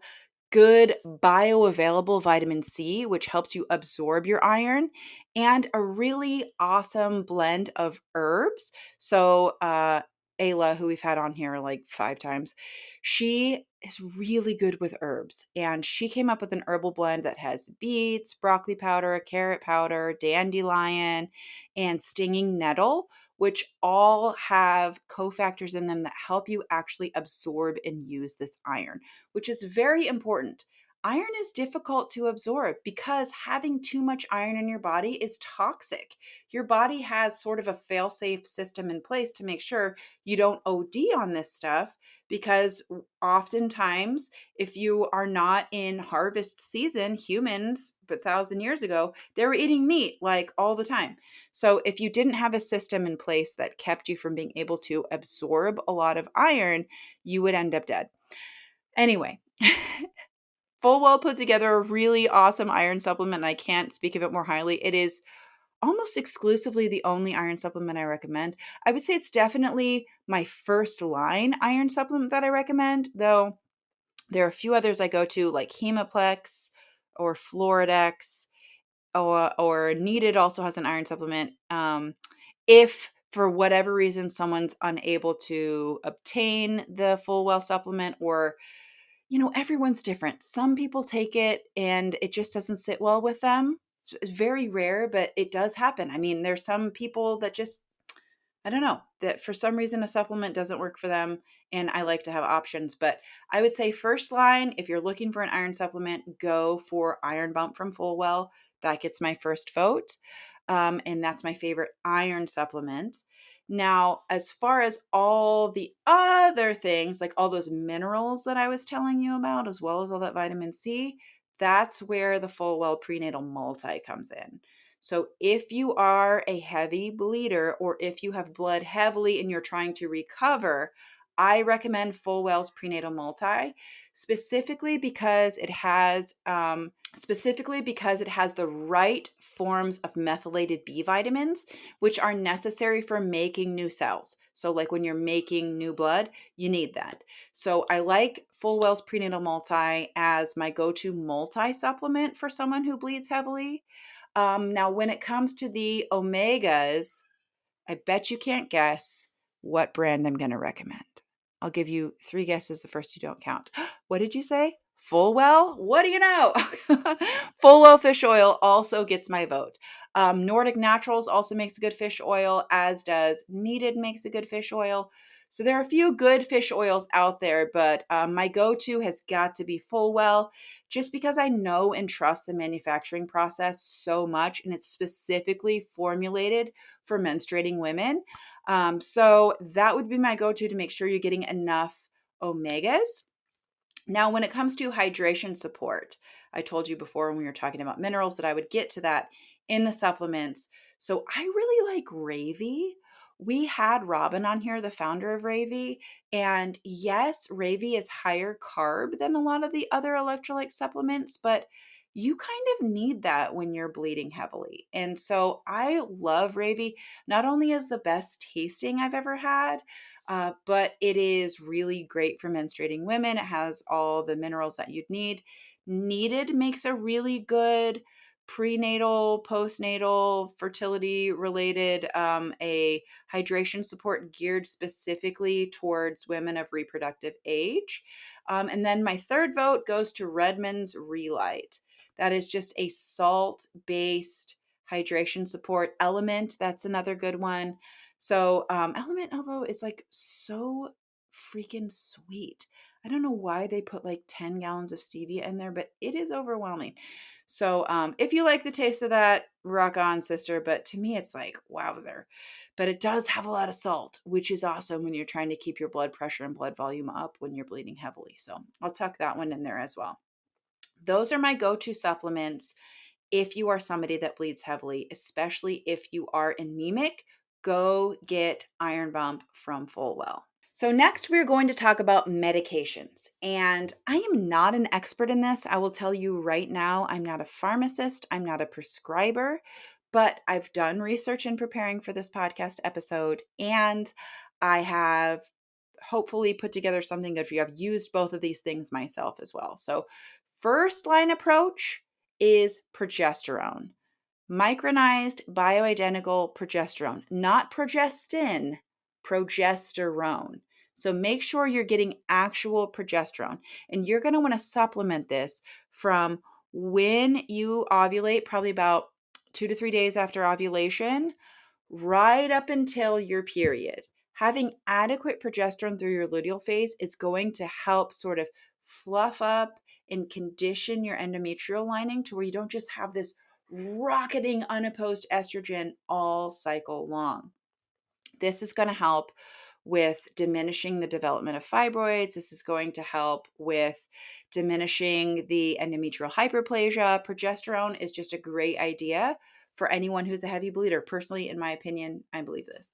good bioavailable vitamin C, which helps you absorb your iron, and a really awesome blend of herbs. So, Ayla, who we've had on here like 5 times, she is really good with herbs. And she came up with an herbal blend that has beets, broccoli powder, carrot powder, dandelion, and stinging nettle, which all have cofactors in them that help you actually absorb and use this iron, which is very important. Iron is difficult to absorb because having too much iron in your body is toxic. Your body has sort of a fail-safe system in place to make sure you don't OD on this stuff because oftentimes if you are not in harvest season, humans, but 1,000 years ago, they were eating meat like all the time. So if you didn't have a system in place that kept you from being able to absorb a lot of iron, you would end up dead. Anyway, Fullwell put together a really awesome iron supplement, and I can't speak of it more highly. It is almost exclusively the only iron supplement I recommend. I would say it's definitely my first line iron supplement that I recommend, though there are a few others I go to, like Hemoplex or Floridex, or Needed also has an iron supplement. If for whatever reason someone's unable to obtain the Fullwell supplement, or everyone's different. Some people take it and it just doesn't sit well with them. It's very rare, but it does happen. I mean, there's some people that just, I don't know, that for some reason a supplement doesn't work for them. And I like to have options. But I would say first line, if you're looking for an iron supplement, go for Iron Bump from Fullwell. That gets my first vote. And that's my favorite iron supplement. Now, as far as all the other things, like all those minerals that I was telling you about, as well as all that vitamin C, that's where the Fullwell prenatal multi comes in. So, if you are a heavy bleeder or if you have bled heavily and you're trying to recover, I recommend Fullwell's prenatal multi, specifically because it has the right forms of methylated B vitamins, which are necessary for making new cells. So, like when you're making new blood, you need that. So, I like Fullwell's prenatal multi as my go-to multi supplement for someone who bleeds heavily. Now, when it comes to the omegas, I bet you can't guess what brand I'm going to recommend. I'll give you 3 guesses. The first two don't count. What did you say? Fullwell? What do you know? Fullwell fish oil also gets my vote. Nordic Naturals also makes a good fish oil, as does Needed makes a good fish oil. So there are a few good fish oils out there, but my go-to has got to be Fullwell, just because I know and trust the manufacturing process so much, and it's specifically formulated for menstruating women. So that would be my go-to to make sure you're getting enough omegas. Now, when it comes to hydration support, I told you before when we were talking about minerals that I would get to that in the supplements. So I really like Ravy. We had Robin on here, the founder of Ravy. And yes, Ravy is higher carb than a lot of the other electrolyte supplements, but you kind of need that when you're bleeding heavily. And so I love Ravy. Not only is the best tasting I've ever had, but it is really great for menstruating women. It has all the minerals that you'd need. Needed makes a really good prenatal, postnatal, fertility related a hydration support geared specifically towards women of reproductive age. And then my third vote goes to Redmond's Relight. That is just a salt based hydration support element. That's another good one. So Element Elbow is like so freaking sweet. I don't know why they put like 10 gallons of stevia in there, but it is overwhelming. So if you like the taste of that, rock on, sister. But to me, it's like, wowzer. But it does have a lot of salt, which is awesome when you're trying to keep your blood pressure and blood volume up when you're bleeding heavily. So I'll tuck that one in there as well. Those are my go-to supplements if you are somebody that bleeds heavily, especially if you are anemic. Go get Iron Bump from Fullwell. So, next, we're going to talk about medications. And I am not an expert in this. I will tell you right now, I'm not a pharmacist, I'm not a prescriber, but I've done research in preparing for this podcast episode, and I have hopefully put together something good for you. I've used both of these things myself as well. So, first line approach is progesterone. Micronized bioidentical progesterone, not progestin, progesterone. So make sure you're getting actual progesterone. And you're going to want to supplement this from when you ovulate, probably about 2 to 3 days after ovulation, right up until your period. Having adequate progesterone through your luteal phase is going to help sort of fluff up and condition your endometrial lining to where you don't just have this rocketing unopposed estrogen all cycle long. This is going to help with diminishing the development of fibroids. This is going to help with diminishing the endometrial hyperplasia. Progesterone is just a great idea for anyone who's a heavy bleeder. Personally, in my opinion, I believe this.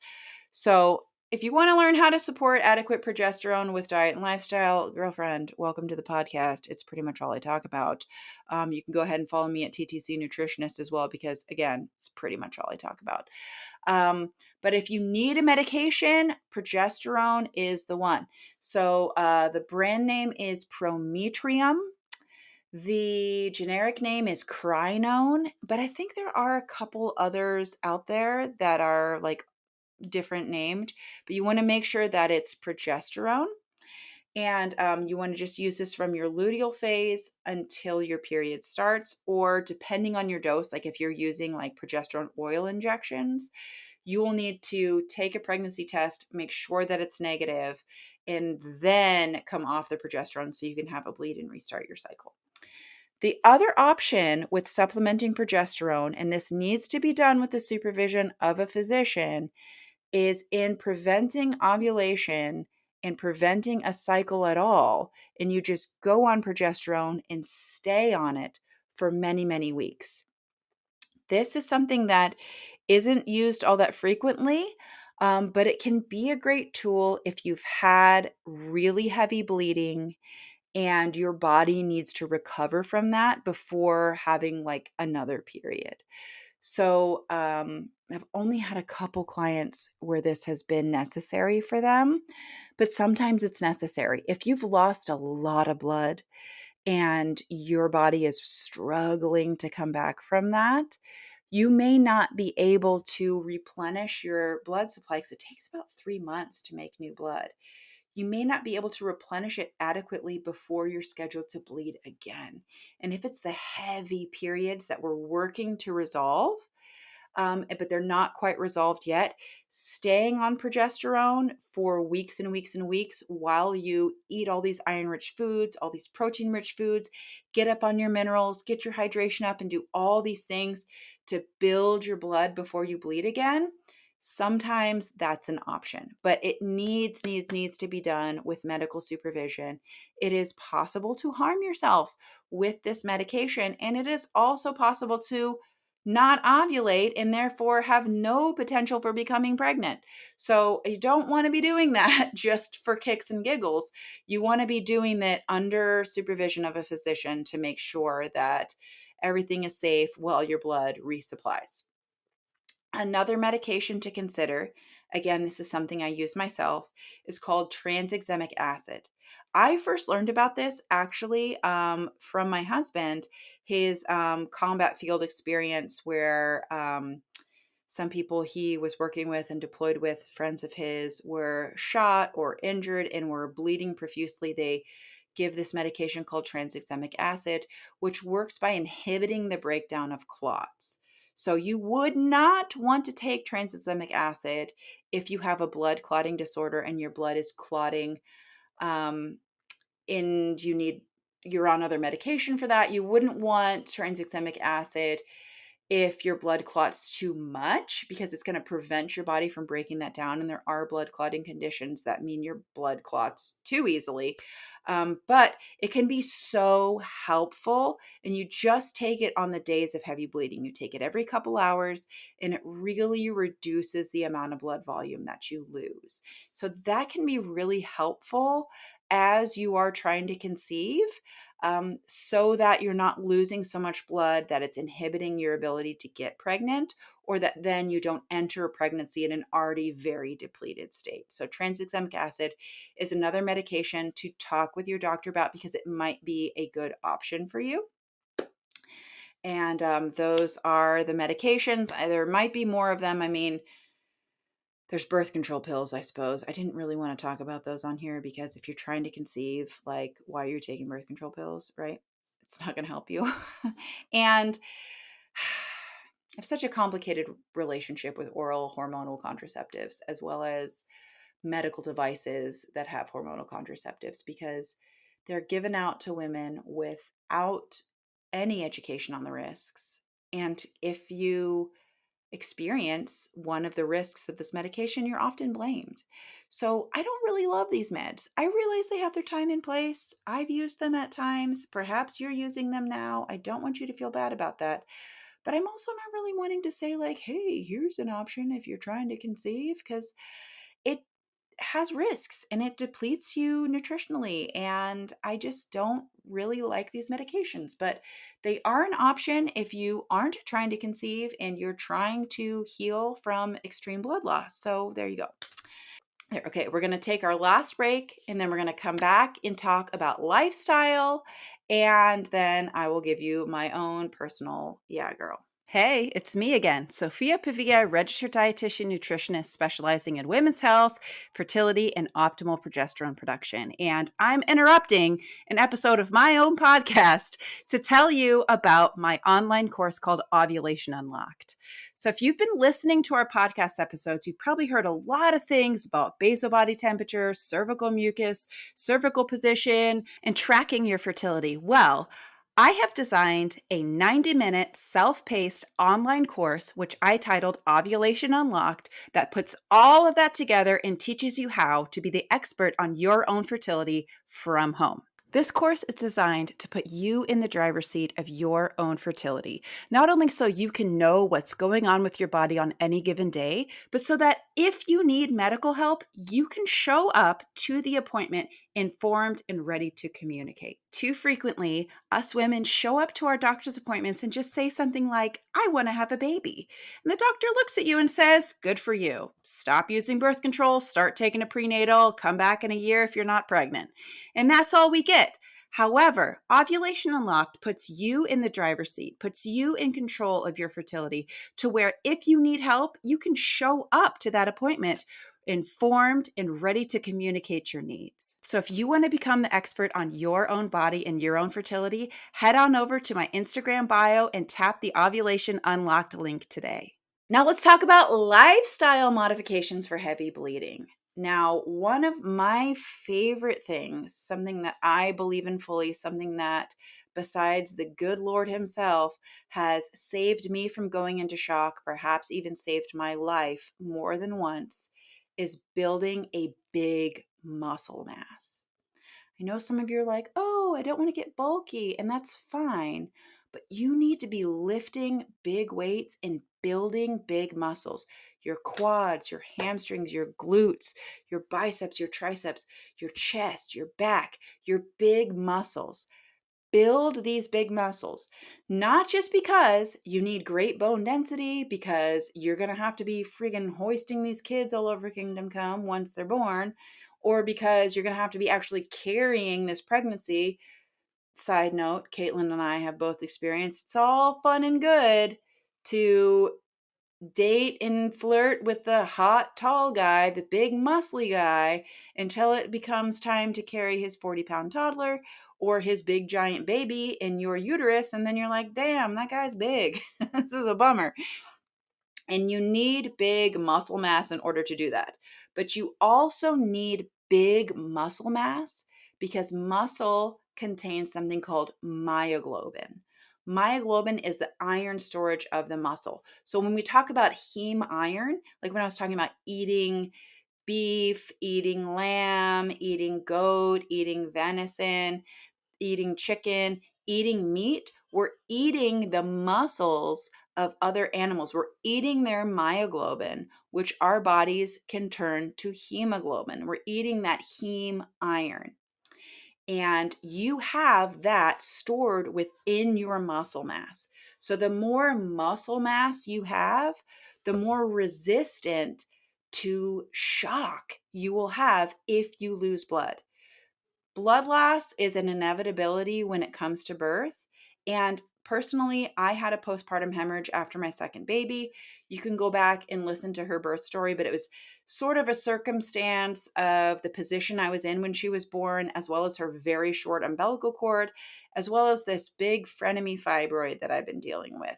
So, if you want to learn how to support adequate progesterone with diet and lifestyle, girlfriend, welcome to the podcast. It's pretty much all I talk about. You can go ahead and follow me at TTC Nutritionist as well, because again, it's pretty much all I talk about. But if you need a medication, progesterone is the one. So the brand name is Prometrium. The generic name is Crinone, but I think there are a couple others out there that are like different named, but you want to make sure that it's progesterone. And you want to just use this from your luteal phase until your period starts, or depending on your dose, like if you're using like progesterone oil injections, you will need to take a pregnancy test, make sure that it's negative, and then come off the progesterone so you can have a bleed and restart your cycle. The other option with supplementing progesterone, and this needs to be done with the supervision of a physician, is in preventing ovulation and preventing a cycle at all. And you just go on progesterone and stay on it for many, many weeks. This is something that isn't used all that frequently, but it can be a great tool if you've had really heavy bleeding and your body needs to recover from that before having like another period. So, I've only had a couple clients where this has been necessary for them, but sometimes it's necessary. If you've lost a lot of blood and your body is struggling to come back from that, you may not be able to replenish your blood supply because it takes about 3 months to make new blood. You may not be able to replenish it adequately before you're scheduled to bleed again. And if it's the heavy periods that we're working to resolve, but they're not quite resolved yet, staying on progesterone for weeks and weeks and weeks while you eat all these iron-rich foods, all these protein-rich foods, get up on your minerals, get your hydration up, and do all these things to build your blood before you bleed again. Sometimes that's an option, but it needs to be done with medical supervision. It is possible to harm yourself with this medication, and it is also possible to not ovulate and therefore have no potential for becoming pregnant. So you don't want to be doing that just for kicks and giggles. You want to be doing that under supervision of a physician to make sure that everything is safe while your blood resupplies. Another medication to consider, again, this is something I use myself, is called tranexamic acid. I first learned about this actually from my husband, his combat field experience where some people he was working with and deployed with, friends of his, were shot or injured and were bleeding profusely. They give this medication called tranexamic acid, which works by inhibiting the breakdown of clots. So you would not want to take tranexamic acid if you have a blood clotting disorder and your blood is clotting, um, and you're on other medication for that. You wouldn't want tranexamic acid if your blood clots too much, because it's going to prevent your body from breaking that down. And there are blood clotting conditions that mean your blood clots too easily. But it can be so helpful, and you just take it on the days of heavy bleeding. You take it every couple hours, and it really reduces the amount of blood volume that you lose. So that can be really helpful as you are trying to conceive, so that you're not losing so much blood that it's inhibiting your ability to get pregnant, or that then you don't enter pregnancy in an already very depleted state. So, tranexamic acid is another medication to talk with your doctor about because it might be a good option for you. And those are the medications. There might be more of them. I mean, there's birth control pills, I suppose. I didn't really want to talk about those on here because if you're trying to conceive, like, why are you taking birth control pills, right? It's not going to help you. And I have such a complicated relationship with oral hormonal contraceptives as well as medical devices that have hormonal contraceptives because they're given out to women without any education on the risks. And if you experience one of the risks of this medication, you're often blamed. So I don't really love these meds. I realize they have their time and place. I've used them at times. Perhaps you're using them now. I don't want you to feel bad about that. But I'm also not really wanting to say, like, hey, here's an option if you're trying to conceive, because it has risks and it depletes you nutritionally. And I just don't really like these medications, but they are an option if you aren't trying to conceive and you're trying to heal from extreme blood loss. So there you go. There, okay, we're going to take our last break and then we're going to come back and talk about lifestyle. And then I will give you my own personal, yeah, girl. Hey, it's me again, Sophia Pavia, registered dietitian nutritionist specializing in women's health, fertility, and optimal progesterone production. And I'm interrupting an episode of my own podcast to tell you about my online course called Ovulation Unlocked. So, if you've been listening to our podcast episodes, you've probably heard a lot of things about basal body temperature, cervical mucus, cervical position, and tracking your fertility. Well, I have designed a 90-minute self-paced online course, which I titled Ovulation Unlocked, that puts all of that together and teaches you how to be the expert on your own fertility from home. This course is designed to put you in the driver's seat of your own fertility, not only so you can know what's going on with your body on any given day, but so that if you need medical help, you can show up to the appointment informed and ready to communicate. Too frequently, us women show up to our doctor's appointments and just say something like, I want to have a baby. And the doctor looks at you and says, good for you. Stop using birth control, start taking a prenatal, come back in a year if you're not pregnant. And that's all we get. However, Ovulation Unlocked puts you in the driver's seat, puts you in control of your fertility to where if you need help, you can show up to that appointment informed and ready to communicate your needs. So if you want to become the expert on your own body and your own fertility, head on over to my Instagram bio and tap the Ovulation Unlocked link today. Now let's talk about lifestyle modifications for heavy bleeding. Now, one of my favorite things, something that I believe in fully, something that besides the good Lord himself has saved me from going into shock, perhaps even saved my life more than once, is building a big muscle mass. I know some of you are like, oh, I don't want to get bulky, and that's fine. But you need to be lifting big weights and building big muscles. Your quads, your hamstrings, your glutes, your biceps, your triceps, your chest, your back, your big muscles. Build these big muscles, not just because you need great bone density, because you're going to have to be friggin' hoisting these kids all over Kingdom Come once they're born, or because you're going to have to be actually carrying this pregnancy. Side note, Caitlin and I have both experienced it's all fun and good to date and flirt with the hot, tall guy, the big, muscly guy, until it becomes time to carry his 40-pound toddler or his big, giant baby in your uterus. And then you're like, damn, that guy's big. This is a bummer. And you need big muscle mass in order to do that. But you also need big muscle mass because muscle contains something called myoglobin. Myoglobin is the iron storage of the muscle. So when we talk about heme iron, like when I was talking about eating beef, eating lamb, eating goat, eating venison, eating chicken, eating meat, we're eating the muscles of other animals. We're eating their myoglobin, which our bodies can turn to hemoglobin. We're eating that heme iron. And you have that stored within your muscle mass. So the more muscle mass you have, the more resistant to shock you will have if you lose blood. Blood loss is an inevitability when it comes to birth. And personally, I had a postpartum hemorrhage after my second baby. You can go back and listen to her birth story, but it was sort of a circumstance of the position I was in when she was born, as well as her very short umbilical cord, as well as this big frenemy fibroid that I've been dealing with.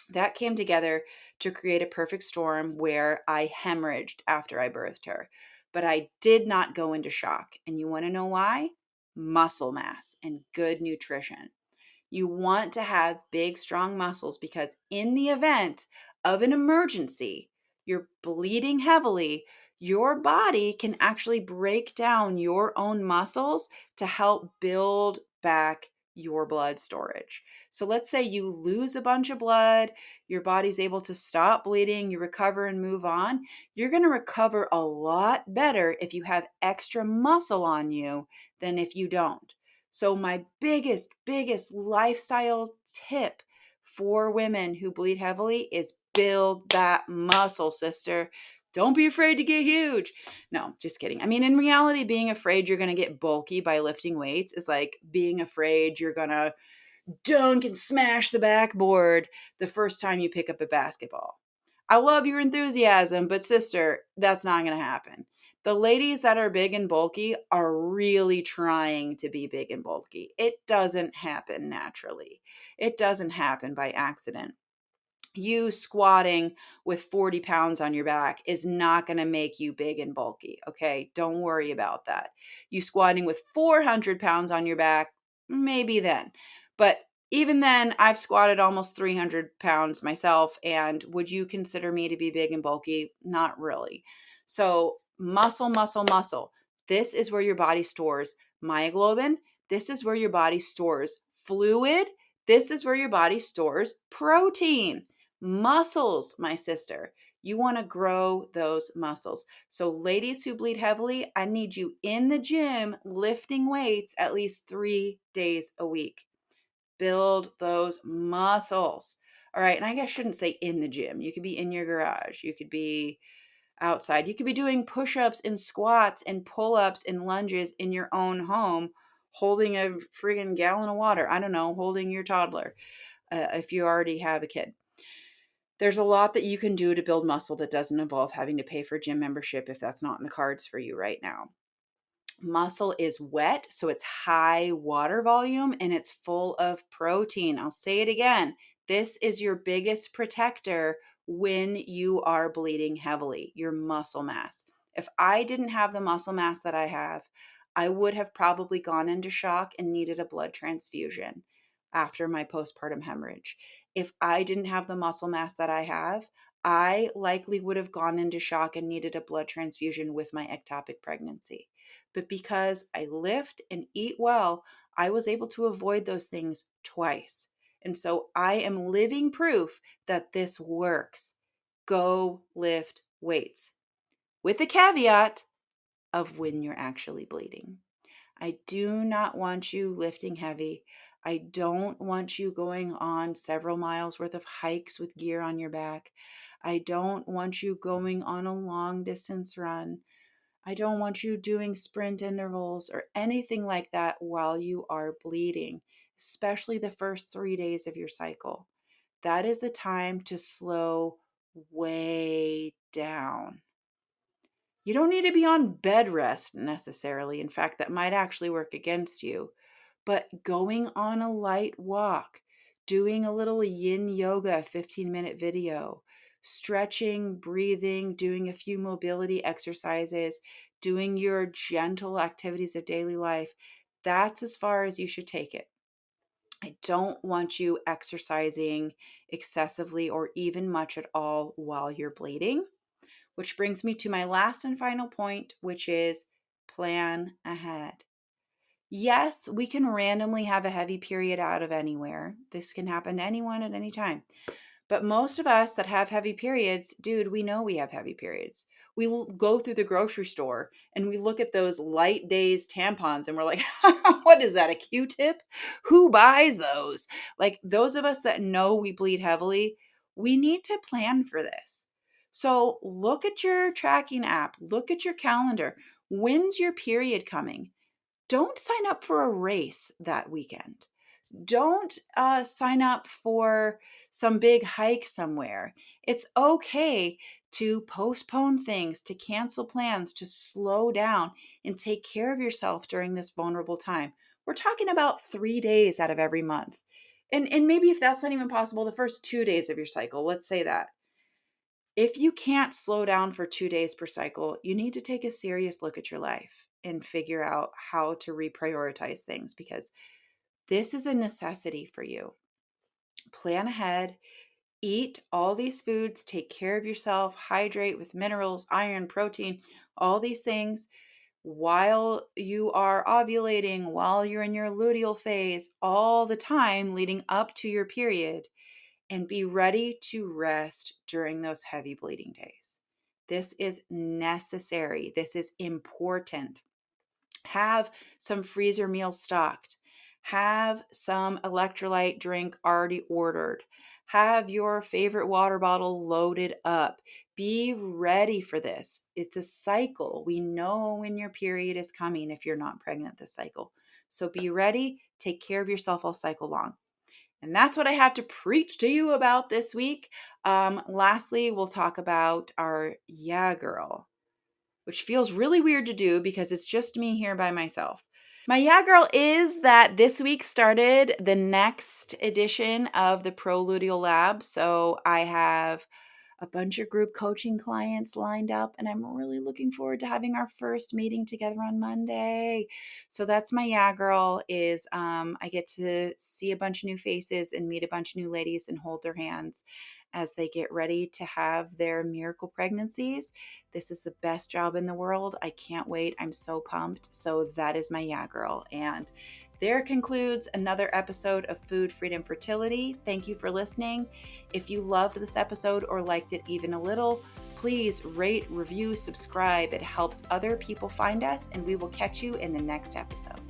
That came together to create a perfect storm where I hemorrhaged after I birthed her. But I did not go into shock. And you want to know why? Muscle mass and good nutrition. You want to have big, strong muscles because in the event of an emergency, you're bleeding heavily, your body can actually break down your own muscles to help build back your blood storage. So let's say you lose a bunch of blood, your body's able to stop bleeding, you recover and move on. You're going to recover a lot better if you have extra muscle on you than if you don't. So, my biggest lifestyle tip for women who bleed heavily is build that muscle, sister. Don't be afraid to get huge. No, just kidding. I mean, in reality, being afraid you're going to get bulky by lifting weights is like being afraid you're going to dunk and smash the backboard the first time you pick up a basketball. I love your enthusiasm, but sister, that's not going to happen. The ladies that are big and bulky are really trying to be big and bulky. It doesn't happen naturally. It doesn't happen by accident. You squatting with 40 pounds on your back is not going to make you big and bulky. Okay. Don't worry about that. You squatting with 400 pounds on your back, maybe then. But even then, I've squatted almost 300 pounds myself. And would you consider me to be big and bulky? Not really. So, muscle, muscle, muscle. This is where your body stores myoglobin. This is where your body stores fluid. This is where your body stores protein. Muscles, my sister. You want to grow those muscles. So, ladies who bleed heavily, I need you in the gym lifting weights at least 3 days a week. Build those muscles. All right. And I guess I shouldn't say in the gym. You could be in your garage. You could be outside. You could be doing push ups and squats and pull ups and lunges in your own home, holding a friggin' gallon of water. I don't know, holding your toddler if you already have a kid. There's a lot that you can do to build muscle that doesn't involve having to pay for gym membership if that's not in the cards for you right now. Muscle is wet, so it's high water volume and it's full of protein. I'll say it again. This is your biggest protector when you are bleeding heavily, your muscle mass. If I didn't have the muscle mass that I have, I would have probably gone into shock and needed a blood transfusion after my postpartum hemorrhage. If I didn't have the muscle mass that I have, I likely would have gone into shock and needed a blood transfusion with my ectopic pregnancy. But because I lift and eat well, I was able to avoid those things twice. And so I am living proof that this works. Go lift weights with the caveat of when you're actually bleeding. I do not want you lifting heavy. I don't want you going on several miles worth of hikes with gear on your back. I don't want you going on a long distance run. I don't want you doing sprint intervals or anything like that while you are bleeding, especially the first 3 days of your cycle. That is the time to slow way down. You don't need to be on bed rest necessarily. In fact, that might actually work against you. But going on a light walk, doing a little yin yoga 15-minute video, stretching, breathing, doing a few mobility exercises, doing your gentle activities of daily life, that's as far as you should take it. I don't want you exercising excessively or even much at all while you're bleeding. which brings me to my last and final point, which is plan ahead. Yes, we can randomly have a heavy period out of anywhere. This can happen to anyone at any time. But most of us that have heavy periods, dude, we know we have heavy periods. Go through the grocery store and we look at those Light Days tampons and we're like, what is that, a Q-tip? Who buys those? Like those of us that know we bleed heavily, we need to plan for this. So look at your tracking app, look at your calendar. When's your period coming? Don't sign up for a race that weekend. Don't sign up for some big hike somewhere. It's okay to postpone things, to cancel plans, to slow down and take care of yourself during this vulnerable time. We're talking about 3 days out of every month. And maybe if that's not even possible, the first 2 days of your cycle, let's say that. If you can't slow down for 2 days per cycle, you need to take a serious look at your life and figure out how to reprioritize things because this is a necessity for you. Plan ahead, eat all these foods, take care of yourself, hydrate with minerals, iron, protein, all these things while you are ovulating, while you're in your luteal phase, all the time leading up to your period, and be ready to rest during those heavy bleeding days. This is necessary. This is important. Have some freezer meals stocked. Have some electrolyte drink already ordered. Have your favorite water bottle loaded up. Be ready for this. It's a cycle. We know when your period is coming if you're not pregnant this cycle. So be ready. Take care of yourself all cycle long. And that's what I have to preach to you about this week. Lastly, we'll talk about our yeah girl, which feels really weird to do because it's just me here by myself. My yeah girl is that this week started the next edition of the Pro Luteal Lab. So I have a bunch of group coaching clients lined up, and I'm really looking forward to having our first meeting together on Monday. So that's my yeah girl is I get to see a bunch of new faces and meet a bunch of new ladies and hold their hands as they get ready to have their miracle pregnancies. This is the best job in the world. I can't wait. I'm so pumped. So that is my yeah girl. And there concludes another episode of Food Freedom Fertility. Thank you for listening. If you loved this episode or liked it even a little, please rate, review, subscribe. It helps other people find us, and we will catch you in the next episode.